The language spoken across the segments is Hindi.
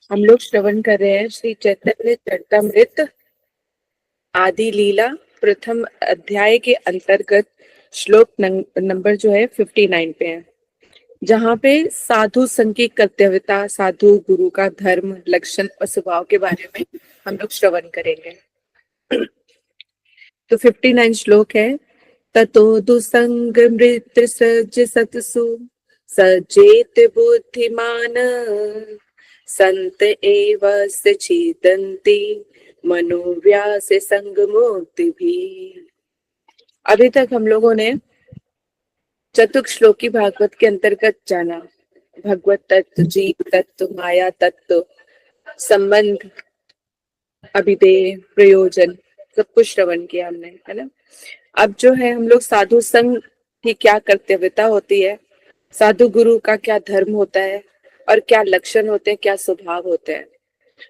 हम लोग श्रवण कर रहे हैं श्री चैतन्य चरितमृत आदि लीला प्रथम अध्याय के अंतर्गत श्लोक नंबर जो है 59 पे है, जहाँ पे साधु संघ की कर्तव्यता, साधु गुरु का धर्म, लक्षण और स्वभाव के बारे में हम लोग श्रवण करेंगे। तो 59 श्लोक है। ततो दुसंग मृत सज सतसु सचेत बुद्धिमान संत एव सचेतन्ति मनोव्यास संग मुक्ति भी। अभी तक हम लोगों ने चतुर्थ श्लोकी भागवत के अंतर्गत जाना, भगवत तत्व, जीव तत्व, माया तत्व, संबंध, अभिधेय, प्रयोजन, सब कुछ श्रवण किया हमने, है ना। अब जो है हम लोग साधु संघ की क्या कर्तव्यता होती है, साधु गुरु का क्या धर्म होता है और क्या लक्षण होते हैं, क्या स्वभाव होते हैं,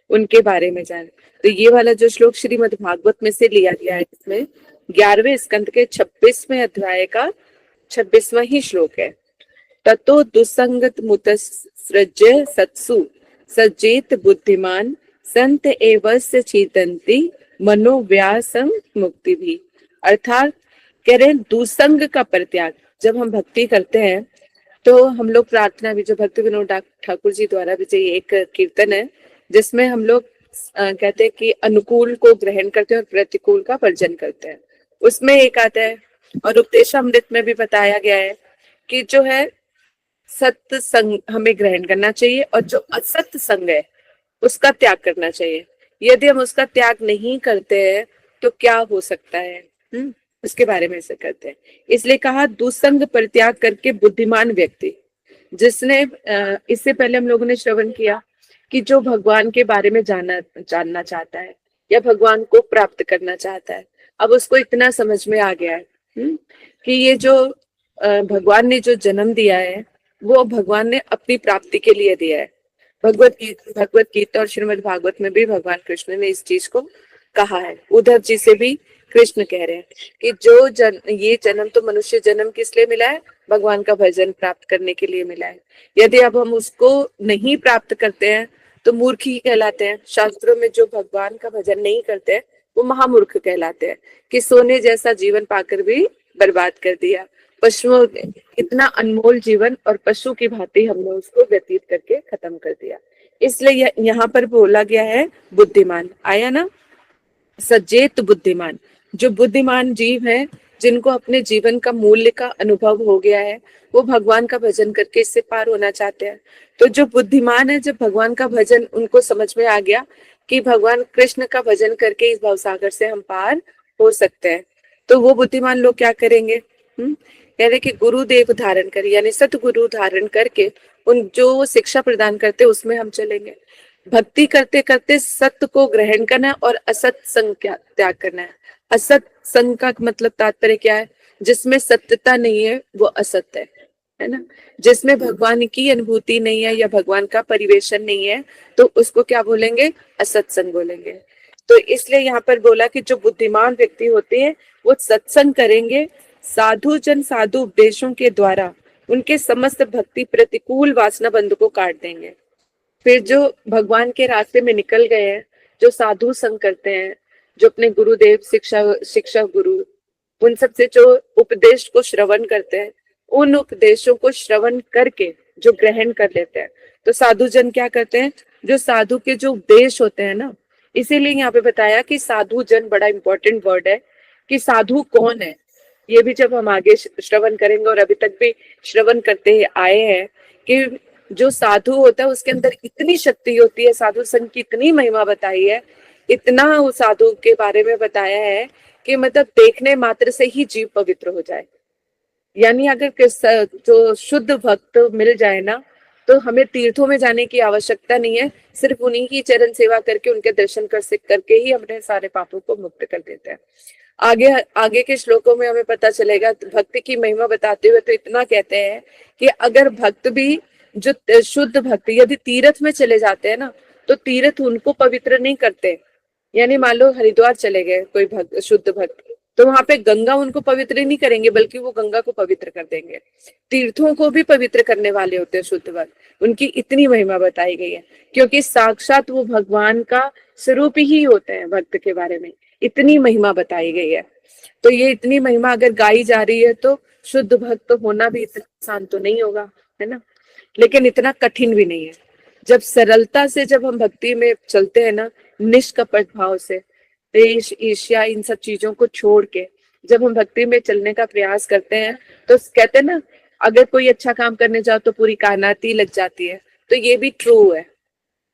उनके बारे में जाने। तो ये वाला जो श्लोक श्रीमद् भागवत में से लिया गया है, इसमें 11वें स्कंद के 26वें अध्याय का 26वां ही श्लोक है। ततो दुसंगत मुतसृज्य सत्सु सचेत बुद्धिमान संत एवस्य चेतन्ति मनोव्यासं मुक्ति भी। अर्थात कह रहे हैं दुसंग का परित्याग। जब हम भक्ति करते हैं तो हम लोग प्रार्थना भी, जो भक्ति विनोद ठाकुर जी द्वारा भी एक कीर्तन है जिसमें हम लोग कहते हैं कि अनुकूल को ग्रहण करते हैं और प्रतिकूल का वर्जन करते हैं। उसमें एक आता है, और उपदेशामृत में भी बताया गया है कि जो है सत्य संग हमें ग्रहण करना चाहिए और जो असत्य संग है उसका त्याग करना चाहिए। यदि हम उसका त्याग नहीं करते हैं तो क्या हो सकता है, उसके बारे में से करते हैं। इसलिए कहा दुसंग परित्याग करके बुद्धिमान व्यक्ति, जिसने इससे पहले हम लोगों ने श्रवण किया कि जो भगवान के बारे में जानना चाहता है या भगवान को प्राप्त करना चाहता है, अब उसको इतना समझ में आ गया है कि ये जो भगवान ने जो जन्म दिया है वो भगवान ने अपनी प्राप्ति के लिए दिया है। भगवत गीता और श्रीमद् भागवत में भी भगवान कृष्ण ने इस चीज को कहा है। उद्धव जी से भी कृष्ण कह रहे हैं कि ये जन्म तो मनुष्य जन्म किस लिए मिला है, भगवान का भजन प्राप्त करने के लिए मिला है। यदि अब हम उसको नहीं प्राप्त करते हैं तो मूर्ख ही कहलाते हैं। शास्त्रों में जो भगवान का भजन नहीं करते हैं वो महामूर्ख कहलाते हैं, कि सोने जैसा जीवन पाकर भी बर्बाद कर दिया। पशुओं, इतना अनमोल जीवन और पशु की भांति हमने उसको व्यतीत करके खत्म कर दिया। इसलिए यहाँ पर बोला गया है बुद्धिमान, आया ना, सचेत बुद्धिमान। जो बुद्धिमान जीव है, जिनको अपने जीवन का मूल्य का अनुभव हो गया है, वो भगवान का भजन करके इससे पार होना चाहते हैं। तो जो बुद्धिमान है, जब भगवान का भजन उनको समझ में आ गया कि भगवान कृष्ण का भजन करके इस भवसागर से हम पार हो सकते हैं, तो वो बुद्धिमान लोग क्या करेंगे, कह रहे कि गुरुदेव धारण कर, यानी सतगुरु धारण करके उन जो शिक्षा प्रदान करते उसमें हम चलेंगे। भक्ति करते करते सत्य को ग्रहण करना है और असत संग का त्याग करना है। असत संग का मतलब तात्पर्य क्या है, जिसमें सत्यता नहीं है वो असत्य है ना। जिसमें भगवान की अनुभूति नहीं है या भगवान का परिवेशन नहीं है तो उसको क्या बोलेंगे, असत्संग बोलेंगे। तो इसलिए यहाँ पर बोला कि जो बुद्धिमान व्यक्ति होते हैं वो सत्संग करेंगे, साधु जन साधु उपदेशों के द्वारा उनके समस्त भक्ति प्रतिकूल वासना बंध को काट देंगे। फिर जो भगवान के रास्ते में निकल गए हैं, जो साधु संग करते हैं, जो अपने गुरुदेव शिक्षा गुरु उन सब से जो उपदेश को श्रवण करते हैं, उन उपदेशों को श्रवण करके जो ग्रहण कर लेते हैं, तो साधु जन क्या करते हैं, जो साधु के जो उपदेश होते हैं ना, इसीलिए यहाँ पे बताया कि साधु जन बड़ा इंपॉर्टेंट वर्ड है कि साधु कौन है। ये भी जब हम आगे श्रवण करेंगे, और अभी तक भी श्रवण करते आए हैं कि जो साधु होता है उसके अंदर इतनी शक्ति होती है, साधु संघ की इतनी महिमा बताई है, इतना उस साधु के बारे में बताया है कि मतलब देखने मात्र से ही जीव पवित्र हो जाए। यानी अगर जो शुद्ध भक्त मिल जाए ना, तो हमें तीर्थों में जाने की आवश्यकता नहीं है, सिर्फ उन्हीं की चरण सेवा करके उनके दर्शन करके ही अपने सारे पापों को मुक्त कर देते हैं। आगे आगे के श्लोकों में हमें पता चलेगा। भक्ति की महिमा बताते हुए तो इतना कहते हैं कि अगर भक्त भी, जो शुद्ध भक्त यदि तीर्थ में चले जाते हैं ना, तो तीर्थ उनको पवित्र नहीं करते। यानी मान लो हरिद्वार चले गए कोई भक्त, शुद्ध भक्त, तो वहां पे गंगा उनको पवित्र नहीं करेंगे, बल्कि वो गंगा को पवित्र कर देंगे। तीर्थों को भी पवित्र करने वाले होते हैं शुद्ध भक्त, उनकी इतनी महिमा बताई गई है, क्योंकि साक्षात वो भगवान का स्वरूप ही होते हैं। भक्त के बारे में इतनी महिमा बताई गई है। तो ये इतनी महिमा अगर गाई जा रही है तो शुद्ध भक्त होना भी इतना आसान तो नहीं होगा, है ना, लेकिन इतना कठिन भी नहीं है। जब सरलता से जब हम भक्ति में चलते हैं ना, निष्कपट भाव से, देश ईर्ष्या इन सब चीजों को छोड़ के जब हम भक्ति में चलने का प्रयास करते हैं, तो कहते हैं ना, अगर कोई अच्छा काम करने जाओ तो पूरी कायनात लग जाती है। तो ये भी ट्रू है।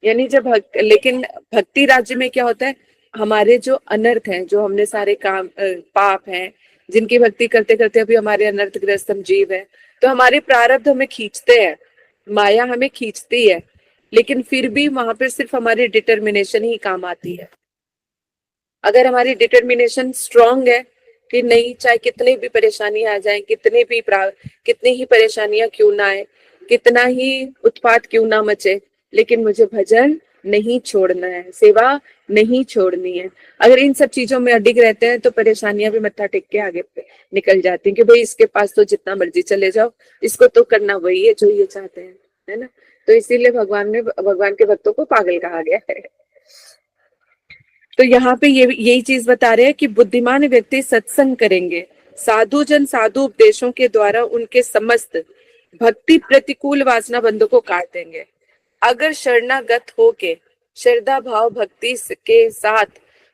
यानी जब लेकिन भक्ति राज्य में क्या होता है, हमारे जो अनर्थ हैं, जो हमने सारे काम पाप हैं, जिनकी भक्ति करते करते अभी हमारे अनर्थग्रस्त हम जीव है, तो हमारे प्रारब्ध हमें खींचते हैं, माया हमें खींचती है, लेकिन फिर भी वहां पर सिर्फ हमारी डिटर्मिनेशन ही काम आती है। अगर हमारी डिटर्मिनेशन स्ट्रांग है कि नहीं, चाहे कितनी भी परेशानी आ जाए, कितनी ही परेशानियां क्यों ना आए, कितना ही उत्पात क्यों ना मचे, लेकिन मुझे भजन नहीं छोड़ना है, सेवा नहीं छोड़नी है। अगर इन सब चीजों में अडिग रहते हैं तो परेशानियां भी मत्था टेक के आगे निकल जाती हैं कि भाई इसके पास तो जितना मर्जी चले जाओ, इसको तो करना वही है जो ये चाहते हैं, है ना। तो इसीलिए भगवान के भक्तों को पागल कहा गया है। तो यहाँ पे यही चीज बता रहे हैं कि बुद्धिमान व्यक्ति सत्संग करेंगे, साधु जन साधु उपदेशों के द्वारा उनके समस्त भक्ति प्रतिकूल वासना बंधों को काट देंगे। अगर शरणागत होके श्रद्धा भाव भक्ति के साथ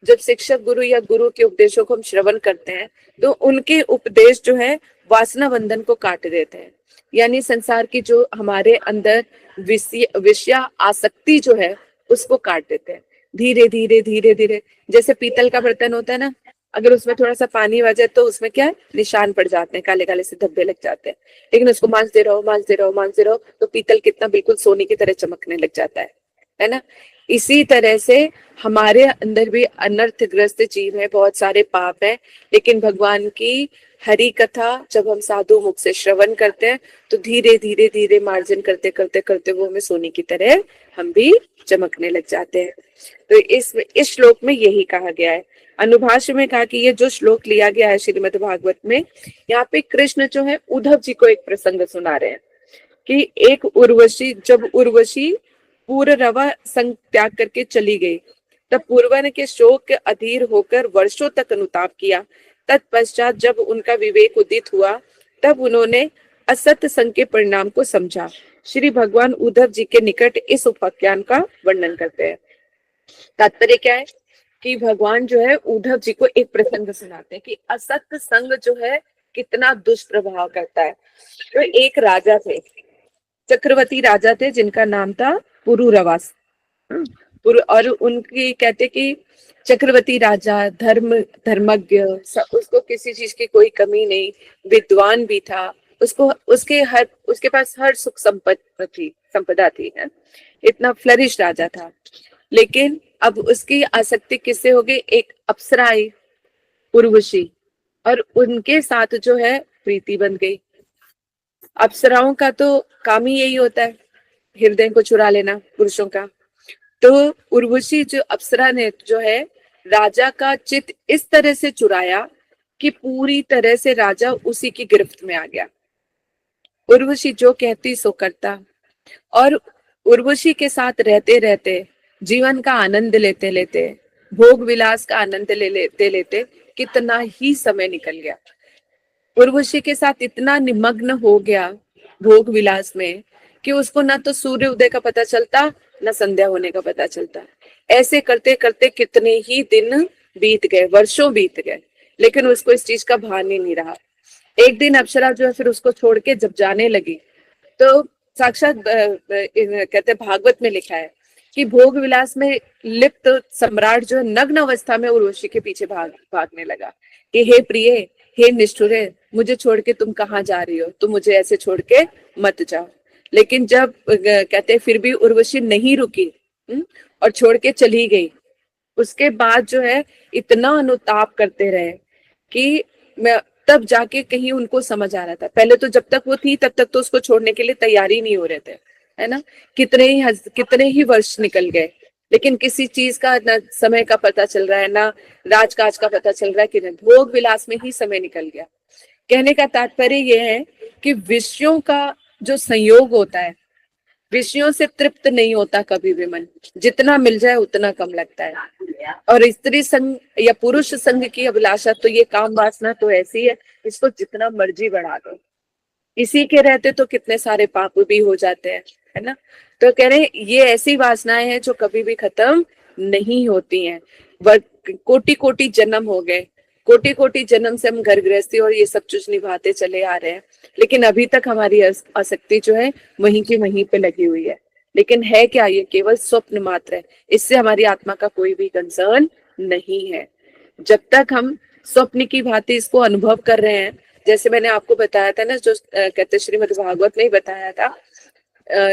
जब शिक्षक गुरु या गुरु के उपदेशों को हम श्रवण करते हैं, तो उनके उपदेश जो है वासना बंधन को काट देते हैं। यानी संसार की जो हमारे अंदर विषया आसक्ति जो है उसको काट देते हैं। धीरे धीरे धीरे धीरे, जैसे पीतल का बर्तन होता है ना, अगर उसमें थोड़ा सा पानी आ जाए तो उसमें क्या है, निशान पड़ जाते हैं, काले काले से धब्बे लग जाते हैं। लेकिन उसको मांजते रहो मांजते रहो मांजते रहो तो पीतल कितना बिल्कुल सोने की तरह चमकने लग जाता है ना। इसी तरह से हमारे अंदर भी अनर्थग्रस्त जीव है, बहुत सारे पाप है, लेकिन भगवान की हरि कथा जब हम साधु मुख से श्रवण करते हैं तो धीरे धीरे धीरे मार्जन करते करते करते वो हमें सोने की तरह हम भी चमकने लग जाते हैं। तो इस श्लोक में यही कहा गया है। अनुभाष्य में कहा कि ये जो श्लोक लिया गया है श्रीमद् भागवत में, यहाँ पे कृष्ण जो है उद्धव जी को एक प्रसंग सुना रहे हैं कि एक उर्वशी, जब उर्वशी पूर्वरवा संग त्याग करके चली गई, तब पूर्वन के शोक के अधीर होकर वर्षों तक अनुताप किया। तत्पश्चात जब उनका विवेक उदित हुआ, तब उन्होंने असत संग के परिणाम को समझा। श्री भगवान उद्धव जी के निकट इस उपाख्यान का वर्णन करते हैं। तात्पर्य क्या है कि भगवान जो है उद्धव जी को एक प्रसंग सुनाते हैं कि असत संग जो है कितना दुष्प्रभाव करता है। तो एक राजा थे, चक्रवर्ती राजा थे, जिनका नाम था पुरुरवास। और उनकी कहते कि चक्रवर्ती राजा धर्मज्ञ, उसको किसी चीज की कोई कमी नहीं, विद्वान भी था, उसके पास हर सुख संपदा थी है, इतना फ्लरिश राजा था। लेकिन अब उसकी आसक्ति किससे हो गई, एक अप्सरा आई उर्वशी, और उनके साथ जो है प्रीति बन गई। अप्सराओं का तो काम ही यही होता है, हृदय को चुरा लेना पुरुषों का। तो उर्वशी जो अप्सरा ने जो है राजा का चित्त इस तरह से चुराया कि पूरी तरह से राजा उसी की गिरफ्त में आ गया। उर्वशी जो कहती सो करता, और उर्वशी के साथ रहते रहते, जीवन का आनंद लेते लेते, भोग विलास का आनंद लेते लेते कितना ही समय निकल गया। उर्वशी के साथ इतना निमग्न हो गया भोग विलास में कि उसको ना तो सूर्य उदय का पता चलता, ना संध्या होने का पता चलता। ऐसे करते करते कितने ही दिन बीत गए, वर्षों बीत गए, लेकिन उसको इस चीज का भान ही नहीं रहा। एक दिन अप्सरा जो है फिर उसको छोड़ के जब जाने लगी, तो साक्षात कहते भागवत में लिखा है कि भोग विलास में लिप्त सम्राट जो है नग्न अवस्था में उर्वशी के पीछे भागने लगा कि हे प्रिय, हे निष्ठुरे, मुझे छोड़ के तुम कहाँ जा रही हो, तुम मुझे ऐसे छोड़ के मत जाओ। लेकिन जब कहते फिर भी उर्वशी नहीं रुकी और छोड़ के चली गई, उसके बाद जो है इतना अनुताप करते रहे कि मैं तब जाके कहीं उनको समझ आ रहा था। पहले तो जब तक वो थी तब तक तो उसको छोड़ने के लिए तैयारी नहीं हो रहे थे, है ना। कितने ही वर्ष निकल गए, लेकिन किसी चीज का ना समय का पता चल रहा है, ना राजकाज का पता चल रहा है, कि नहीं, भोग विलास में ही समय निकल गया। कहने का तात्पर्य यह है कि विषयों का जो संयोग होता है, विषयों से तृप्त नहीं होता कभी भी मन, जितना मिल जाए उतना कम लगता है। और स्त्री संग या पुरुष संग की अभिलाषा, तो ये काम वासना तो ऐसी है, इसको जितना मर्जी बढ़ा दो, इसी के रहते तो कितने सारे पाप भी हो जाते हैं, है ना। तो कह रहे हैं ये ऐसी वासनाएं हैं जो कभी भी खत्म नहीं होती हैं। कोटि कोटि जन्म हो गए, कोटि कोटि जन्म से हम घर गृहस्थी और ये सब चीज निभाते चले आ रहे हैं, लेकिन अभी तक हमारी आसक्ति जो है वहीं की वहीं पे लगी हुई है। लेकिन है क्या, ये केवल स्वप्न मात्र है, इससे हमारी आत्मा का कोई भी कंसर्न नहीं है। जब तक हम स्वप्न की भांति इसको अनुभव कर रहे हैं, जैसे मैंने आपको बताया था ना, जो कहते श्रीमद् भागवत में ही बताया था,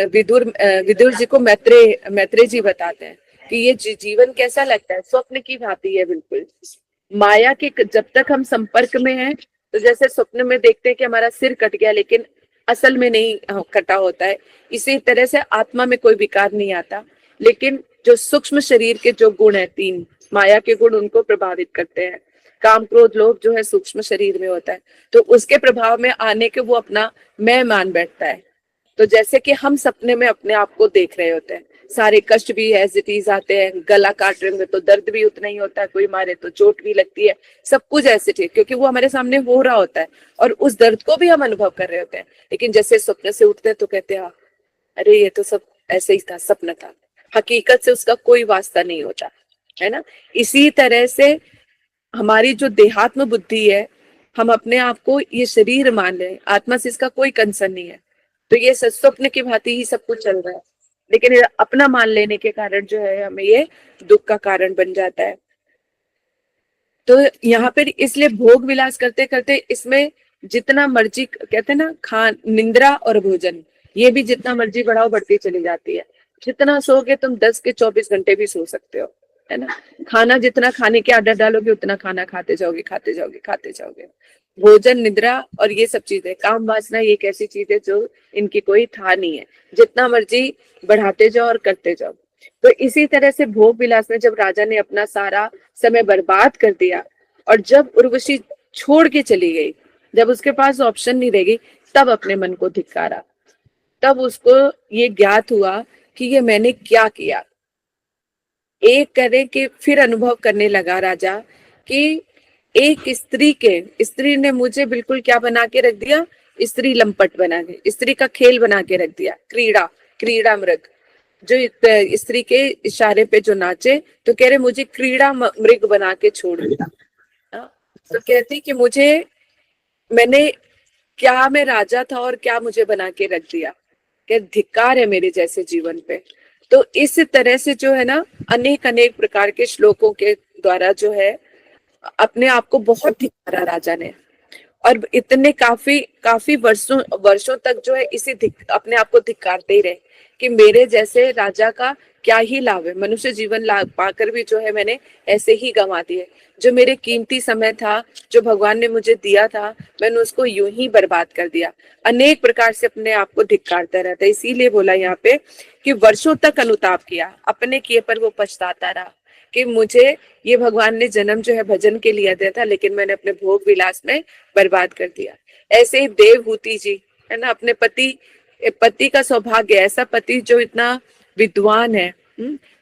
विदुर जी को मैत्रेय जी बताते हैं कि ये जीवन कैसा लगता है, स्वप्न की भांति है बिल्कुल। माया के जब तक हम संपर्क में हैं, तो जैसे स्वप्न में देखते हैं कि हमारा सिर कट गया, लेकिन असल में नहीं कटा होता है, इसी तरह से आत्मा में कोई विकार नहीं आता, लेकिन जो सूक्ष्म शरीर के जो गुण है, 3 माया के गुण, उनको प्रभावित करते हैं। काम क्रोध लोभ जो है सूक्ष्म शरीर में होता है, तो उसके प्रभाव में आने के वो अपना मैं मान बैठता है। तो जैसे कि हम सपने में अपने आप को देख रहे होते हैं, सारे कष्ट भी एज इट इज आते हैं, गला काट रहे होंगे तो दर्द भी उतना ही होता है, कोई मारे तो चोट भी लगती है, सब कुछ ऐसे ठीक, क्योंकि वो हमारे सामने हो रहा होता है और उस दर्द को भी हम अनुभव कर रहे होते हैं। लेकिन जैसे स्वप्न से उठते हैं तो कहते हैं अरे ये तो सब ऐसे ही था, सपना था, हकीकत से उसका कोई वास्ता नहीं होता, है ना। इसी तरह से हमारी जो देहात्म बुद्धि है, हम अपने आप को ये शरीर मान रहे हैं, आत्मा से इसका कोई कंसर्न नहीं है, तो ये स्वप्न की भांति ही सब कुछ चल रहा है। लेकिन अपना मान लेने के कारण जो है हमें ये दुख का कारण बन जाता है। तो यहाँ पर इसलिए भोग विलास करते करते इसमें जितना मर्जी, कहते हैं ना, खान निंद्रा और भोजन, ये भी जितना मर्जी बढ़ाओ बढ़ती चली जाती है। जितना सोगे तुम 10 के 24 घंटे भी सो सकते हो, है ना। खाना जितना खाने की आदत डालोगे उतना खाना खाते जाओगे, खाते जाओगे, खाते जाओगे। भोजन, निद्रा और ये सब चीजें, काम वासना ये एक ऐसी चीज है जो इनकी कोई था नहीं है, जितना मर्जी बढ़ाते जाओ और करते जाओ। तो इसी तरह से भोग विलास में जब राजा ने अपना सारा समय बर्बाद कर दिया, और जब उर्वशी छोड़ के चली गई, जब उसके पास ऑप्शन नहीं रहेगी, तब अपने मन को धिक्कारा, तब उसको ये ज्ञात हुआ कि ये मैंने क्या किया। एक करे कि फिर अनुभव करने लगा राजा कि एक स्त्री ने मुझे बिल्कुल क्या बना के रख दिया, स्त्री लंपट बना के, स्त्री का खेल बना के रख दिया, क्रीड़ा मृग, जो स्त्री के इशारे पे जो नाचे, तो कह रहे मुझे क्रीड़ा मृग बना के छोड़ दिया। तो कहती कि मैं राजा था और क्या मुझे बना के रख दिया, क्या धिक्कार है मेरे जैसे जीवन पे। तो इस तरह से जो है ना, अनेक अनेक प्रकार के श्लोकों के द्वारा जो है अपने आप को बहुत धिक्कारा राजा ने, और इतने काफी वर्षों तक जो है अपने आप को धिक्कारते ही रहे कि मेरे जैसे राजा का क्या ही लाभ है, मनुष्य जीवन लाभ पाकर भी जो है मैंने ऐसे ही गंवा दिए, जो मेरे कीमती समय था, जो भगवान ने मुझे दिया था, मैंने उसको यूं ही बर्बाद कर दिया। अनेक प्रकार से अपने आप को धिक्कारता रहता है। इसीलिए बोला यहाँ पे कि वर्षों तक अनुताप किया, अपने किए पर वो पछताता रहा कि मुझे ये भगवान ने जन्म जो है भजन के लिए दिया था, लेकिन मैंने अपने भोग विलास में बर्बाद कर दिया। ऐसे ही देवहूति जी, है ना, अपने पति का सौभाग्य, ऐसा पति जो इतना विद्वान है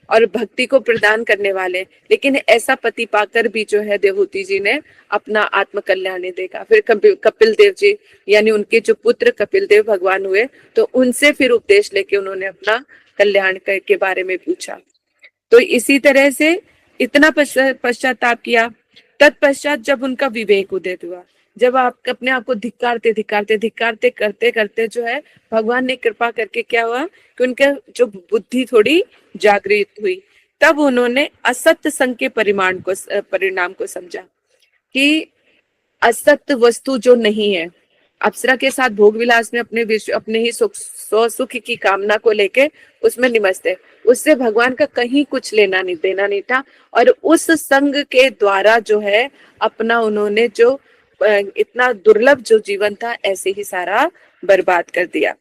और भक्ति को प्रदान करने वाले, लेकिन ऐसा पति पाकर भी जो है देवहूति जी ने अपना आत्म कल्याण नहीं देखा। फिर कपिल देव जी, यानी उनके जो पुत्र कपिल देव भगवान हुए, तो उनसे फिर उपदेश लेके उन्होंने अपना कल्याण के बारे में पूछा। तो इसी तरह से इतना पश्चाताप किया। तत्पश्चात जब उनका विवेक उदित हुआ, जब आप अपने आप को धिक्कारते करते करते जो है भगवान ने कृपा करके क्या हुआ कि उनके जो बुद्धि थोड़ी जागृत हुई, तब उन्होंने असत्य संग के परिणाम को समझा कि असत्य वस्तु जो नहीं है, अप्सरा के साथ भोग विलास में अपने ही सुख की कामना को लेके उसमें निमस्त है, उससे भगवान का कहीं कुछ लेना नहीं देना नहीं था। और उस संग के द्वारा जो है अपना उन्होंने जो इतना दुर्लभ जो जीवन था ऐसे ही सारा बर्बाद कर दिया।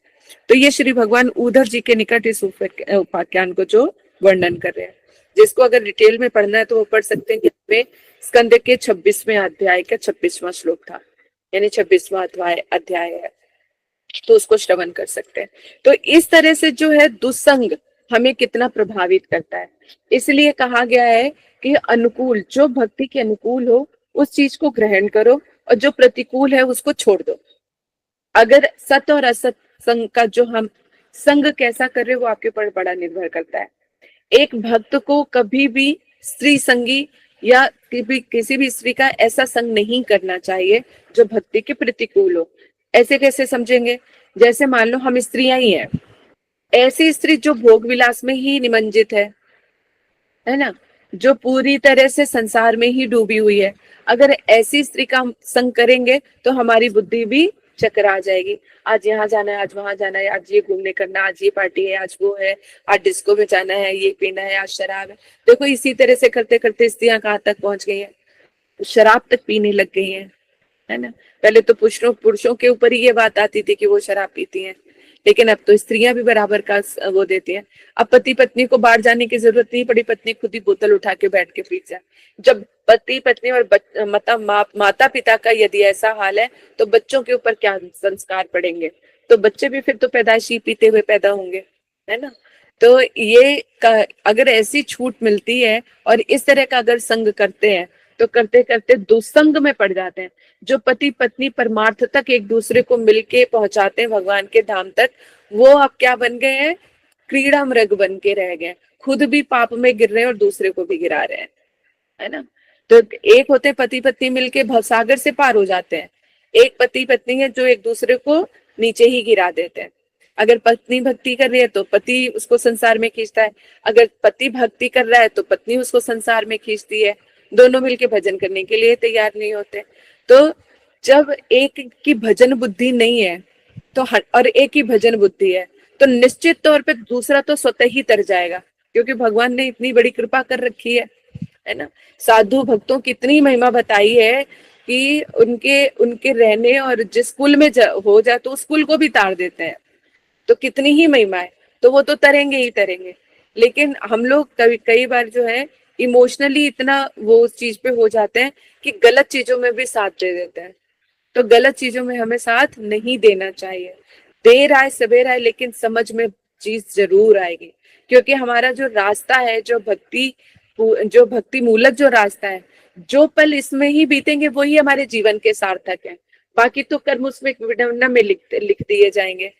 तो ये श्री भगवान उद्धव जी के निकट इस उपाख्यान को जो वर्णन कर रहे हैं। जिसको अगर डिटेल में पढ़ना है तो वो पढ़ सकते हैं। में स्कंद के 26वें अध्याय का 26वां श्लोक था, यानी 26वां अध्याय है, तो उसको श्रवण कर सकते हैं। तो इस तरह से जो है दुसंग हमें कितना प्रभावित करता है, इसलिए कहा गया है कि अनुकूल, जो भक्ति के अनुकूल हो उस चीज को ग्रहण करो और जो प्रतिकूल है उसको छोड़ दो। अगर सत और असत संग का जो हम संग कैसा कर रहे हो वो आपके ऊपर बड़ा निर्भर करता है। एक भक्त को कभी भी स्त्री संगी या किसी भी स्त्री का ऐसा संग नहीं करना चाहिए जो भक्ति के प्रतिकूल हो। ऐसे कैसे समझेंगे? जैसे मान लो हम स्त्रियां ही हैं, ऐसी स्त्री जो भोग विलास में ही निमज्जित है ना, जो पूरी तरह से संसार में ही डूबी हुई है, अगर ऐसी स्त्री का हम संग करेंगे तो हमारी बुद्धि भी चकरा जाएगी। आज यहाँ जाना है, आज वहां जाना है, आज ये घूमने करना, आज ये पार्टी है, आज वो है, आज डिस्को में जाना है, ये पीना है, आज शराब है। देखो इसी तरह से करते करते स्त्रियां कहाँ तक पहुंच गई हैं, शराब तक पीने लग गई हैं, है ना। पहले तो पुरुषों के ऊपर ही ये बात आती थी कि वो शराब पीती हैं, लेकिन अब तो स्त्रियां भी बराबर का वो देती हैं। अब पति पत्नी को बाहर जाने की जरूरत नहीं पड़ी, पत्नी खुद ही बोतल उठा के बैठ के पी जाए। जब पति पत्नी और माता पिता का यदि ऐसा हाल है तो बच्चों के ऊपर क्या संस्कार पड़ेंगे? तो बच्चे भी फिर तो पैदाइशी पीते हुए पैदा होंगे, है ना। तो ये अगर ऐसी छूट मिलती है और इस तरह का अगर संग करते हैं तो करते करते दुसंग में पड़ जाते हैं। जो पति पत्नी परमार्थ तक एक दूसरे को मिलके पहुंचाते हैं भगवान के धाम तक, वो अब क्या बन गए हैं? क्रीड़ा मृग बन के रह गए, खुद भी पाप में गिर रहे हैं और दूसरे को भी गिरा रहे हैं, है ना। तो एक होते पति पत्नी मिलके भवसागर से पार हो जाते हैं, एक पति पत्नी है जो एक दूसरे को नीचे ही गिरा देते हैं। अगर पत्नी भक्ति कर रही है तो पति उसको संसार में खींचता है, अगर पति भक्ति कर रहा है तो पत्नी उसको संसार में खींचती है। दोनों मिलके भजन करने के लिए तैयार नहीं होते। तो जब एक की भजन बुद्धि नहीं है तो और एक ही भजन बुद्धि है तो निश्चित तौर पे दूसरा तो स्वतः ही तर जाएगा, क्योंकि भगवान ने इतनी बड़ी कृपा कर रखी है ना। साधु भक्तों की इतनी महिमा बताई है कि उनके उनके रहने और जिस कुल में हो जाए तो उस कुल को भी तार देते हैं। तो कितनी ही महिमा है, तो वो तो तरेंगे ही तरेंगे। लेकिन हम लोग कई बार जो है इमोशनली इतना वो उस चीज पे हो जाते हैं कि गलत चीजों में भी साथ दे देते हैं। तो गलत चीजों में हमें साथ नहीं देना चाहिए। देर आए सवेर आए लेकिन समझ में चीज जरूर आएगी, क्योंकि हमारा जो रास्ता है, जो भक्ति मूलक जो रास्ता है, जो पल इसमें ही बीतेंगे वही हमारे जीवन के सार्थक है। बाकी तो कर्म उसमें विडंबना में लिख दिए जाएंगे,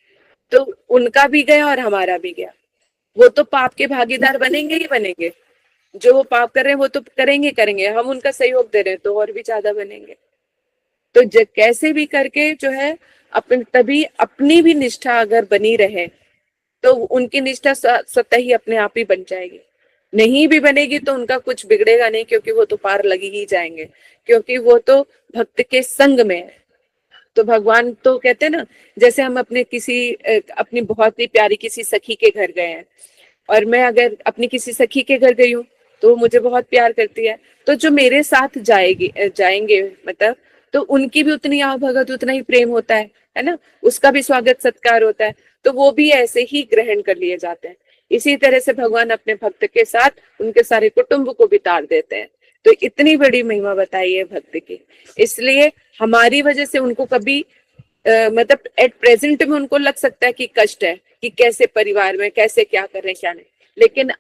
तो उनका भी गया और हमारा भी गया। वो तो पाप के भागीदार बनेंगे ही बनेंगे, जो वो पाप कर रहे हैं वो तो करेंगे, हम उनका सहयोग दे रहे हैं तो और भी ज्यादा बनेंगे। तो कैसे भी करके जो है तभी अपनी भी निष्ठा अगर बनी रहे तो उनकी निष्ठा स्वतः ही अपने आप ही बन जाएगी। नहीं भी बनेगी तो उनका कुछ बिगड़ेगा नहीं, क्योंकि वो तो पार लगी ही जाएंगे, क्योंकि वो तो भक्त के संग में है। तो भगवान तो कहते हैं ना, जैसे हम अपनी बहुत ही प्यारी किसी सखी के घर गए हैं, और मैं अगर अपनी किसी सखी के घर गई हूँ तो वो मुझे बहुत प्यार करती है, तो जो मेरे साथ जाएंगे मतलब, तो उनकी भी उतनी आवभगत, उतना ही प्रेम होता है ना, उसका भी स्वागत सत्कार होता है, तो वो भी ऐसे ही ग्रहण कर लिए जाते हैं। इसी तरह से भगवान अपने भक्त के साथ उनके सारे कुटुंब को भी तार देते हैं। तो इतनी बड़ी महिमा बताई है भक्त की, इसलिए हमारी वजह से उनको कभी मतलब एट प्रेजेंट में उनको लग सकता है कि कष्ट है कि कैसे परिवार में कैसे क्या कर रहे हैं क्या नहीं, लेकिन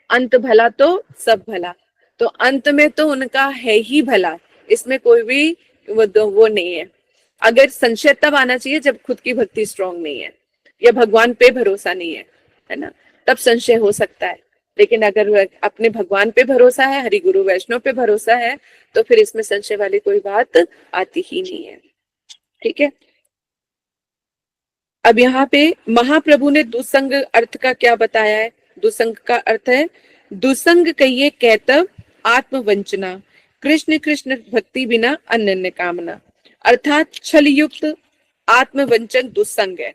अंत भला तो सब भला, तो अंत में तो उनका है ही भला, इसमें कोई भी वो नहीं है। अगर संशय तब आना चाहिए जब खुद की भक्ति स्ट्रांग नहीं है या भगवान पे भरोसा नहीं है ना, तब संशय हो सकता है। लेकिन अगर अपने भगवान पे भरोसा है, हरि गुरु वैष्णव पे भरोसा है, तो फिर इसमें संशय वाली कोई बात आती ही नहीं है। ठीक है। अब यहाँ पे महाप्रभु ने दुसंग अर्थ का क्या बताया है? दुसंग का अर्थ है दुसंग कहिए कैतव आत्मवंचना, कृष्ण कृष्ण भक्ति बिना अनन्य कामना, अर्थात छल युक्त आत्मवंचक दुसंग है।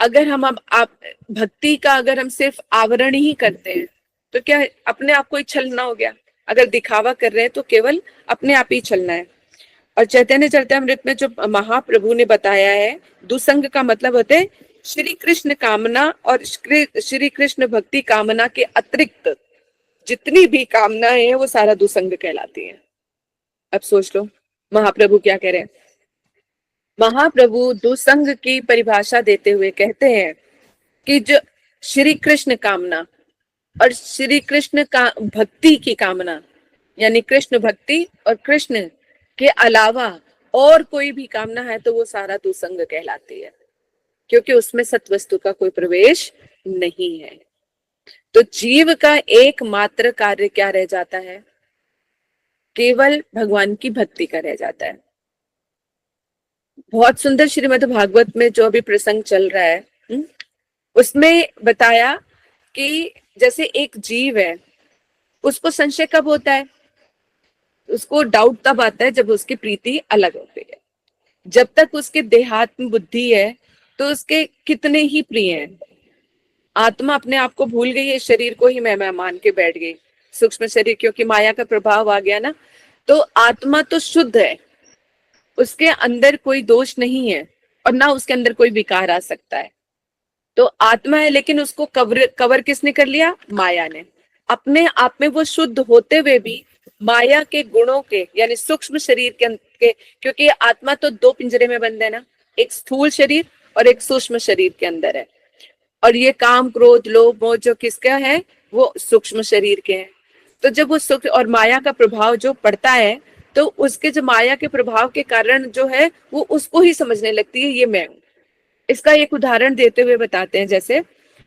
अगर हम आप भक्ति का अगर हम सिर्फ आवरण ही करते हैं तो क्या अपने आप को ही छलना हो गया? अगर दिखावा कर रहे हैं तो केवल अपने आप ही छलना है। और चैतन्य चरितामृत में जो महाप्रभु ने बताया है, दुसंग का मतलब होता है श्री कृष्ण कामना और श्री कृष्ण भक्ति कामना के अतिरिक्त जितनी भी कामनाएं हैं वो सारा दुसंग कहलाती है। अब सोच लो महाप्रभु क्या कह रहे हैं। महाप्रभु दुसंग की परिभाषा देते हुए कहते हैं कि जो श्री कृष्ण कामना और श्री कृष्ण का भक्ति की कामना, यानी कृष्ण भक्ति और कृष्ण के अलावा और कोई भी कामना है तो वो सारा दुसंग कहलाती है, क्योंकि उसमें सत्वस्तु का कोई प्रवेश नहीं है। तो जीव का एकमात्र कार्य क्या रह जाता है? केवल भगवान की भक्ति का रह जाता है। बहुत सुंदर श्रीमद् भागवत में जो अभी प्रसंग चल रहा है, उसमें बताया कि जैसे एक जीव है, उसको संशय कब होता है? उसको डाउट तब आता है जब उसकी प्रीति अलग होती है। जब तक उसके देहात्म बुद्धि है तो उसके कितने ही प्रिय हैं। आत्मा अपने आप को भूल गई है, शरीर को ही मैं मान के बैठ गई, सूक्ष्म शरीर, क्योंकि माया का प्रभाव आ गया ना। तो आत्मा तो शुद्ध है, उसके अंदर कोई दोष नहीं है और ना उसके अंदर कोई विकार आ सकता है। तो आत्मा है, लेकिन उसको कवर किसने कर लिया? माया ने। अपने आप में वो शुद्ध होते हुए भी माया के गुणों के, यानी सूक्ष्म शरीर के क्योंकि आत्मा तो दो पिंजरे में बंद है ना, एक स्थूल शरीर और एक सूक्ष्म शरीर के अंदर है। और ये काम क्रोध लोभ मोह जो किसका है? वो सूक्ष्म शरीर के हैं। तो जब वो सूक्ष्म और माया का प्रभाव जो पड़ता है तो उसके जो माया के प्रभाव के कारण जो है वो उसको ही समझने लगती है ये मैं हूं। इसका एक उदाहरण देते हुए बताते हैं। जैसे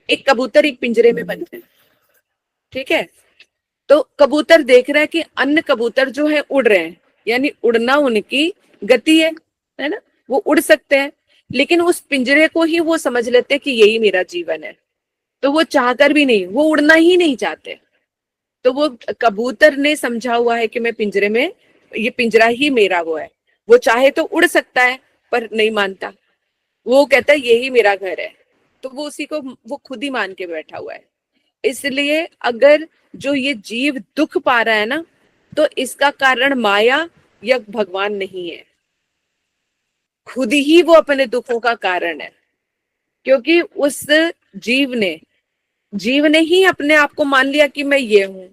एक कबूतर एक पिंजरे में बंद है, ठीक है, तो कबूतर देख रहा है कि अन्य कबूतर जो है उड़ रहे हैं, यानी उड़ना उनकी गति है ना, वो उड़ सकते हैं, लेकिन उस पिंजरे को ही वो समझ लेते हैं कि यही मेरा जीवन है। तो वो चाहकर भी नहीं, वो उड़ना ही नहीं चाहते। तो वो कबूतर ने समझा हुआ है कि मैं पिंजरे में, ये पिंजरा ही मेरा वो है। वो चाहे तो उड़ सकता है पर नहीं मानता, वो कहता है यही मेरा घर है। तो वो उसी को वो खुद ही मान के बैठा हुआ है। इसलिए अगर जो ये जीव दुख पा रहा है ना, तो इसका कारण माया या भगवान नहीं है, खुद ही वो अपने दुखों का कारण है। क्योंकि उस जीव ने ही अपने आप को मान लिया कि मैं ये हूं।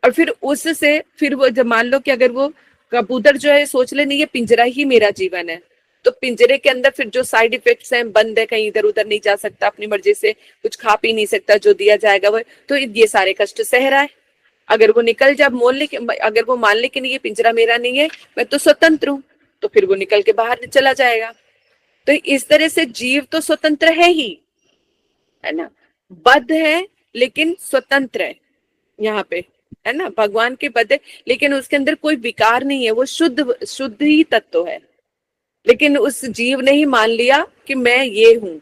और फिर उससे फिर वो जब मान लो कि अगर वो कबूतर जो है सोच ले नहीं ये पिंजरा ही मेरा जीवन है, तो पिंजरे के अंदर फिर जो साइड इफेक्ट्स हैं, बंद है, कहीं इधर उधर नहीं जा सकता, अपनी मर्जी से कुछ खा पी नहीं सकता, जो दिया जाएगा वो, तो ये सारे कष्ट सह रहा है। अगर वो निकल जब अगर वो मान ले कि नहीं ये पिंजरा मेरा नहीं है, मैं तो स्वतंत्र हूं, तो फिर वो निकल के बाहर चला जाएगा। तो इस तरह से जीव तो स्वतंत्र है ना, बद्ध है लेकिन स्वतंत्र है यहाँ पे, है ना, भगवान के बद्ध है लेकिन उसके अंदर कोई विकार नहीं है, वो शुद्ध ही तत्व है। लेकिन उस जीव ने ही मान लिया कि मैं ये हूँ,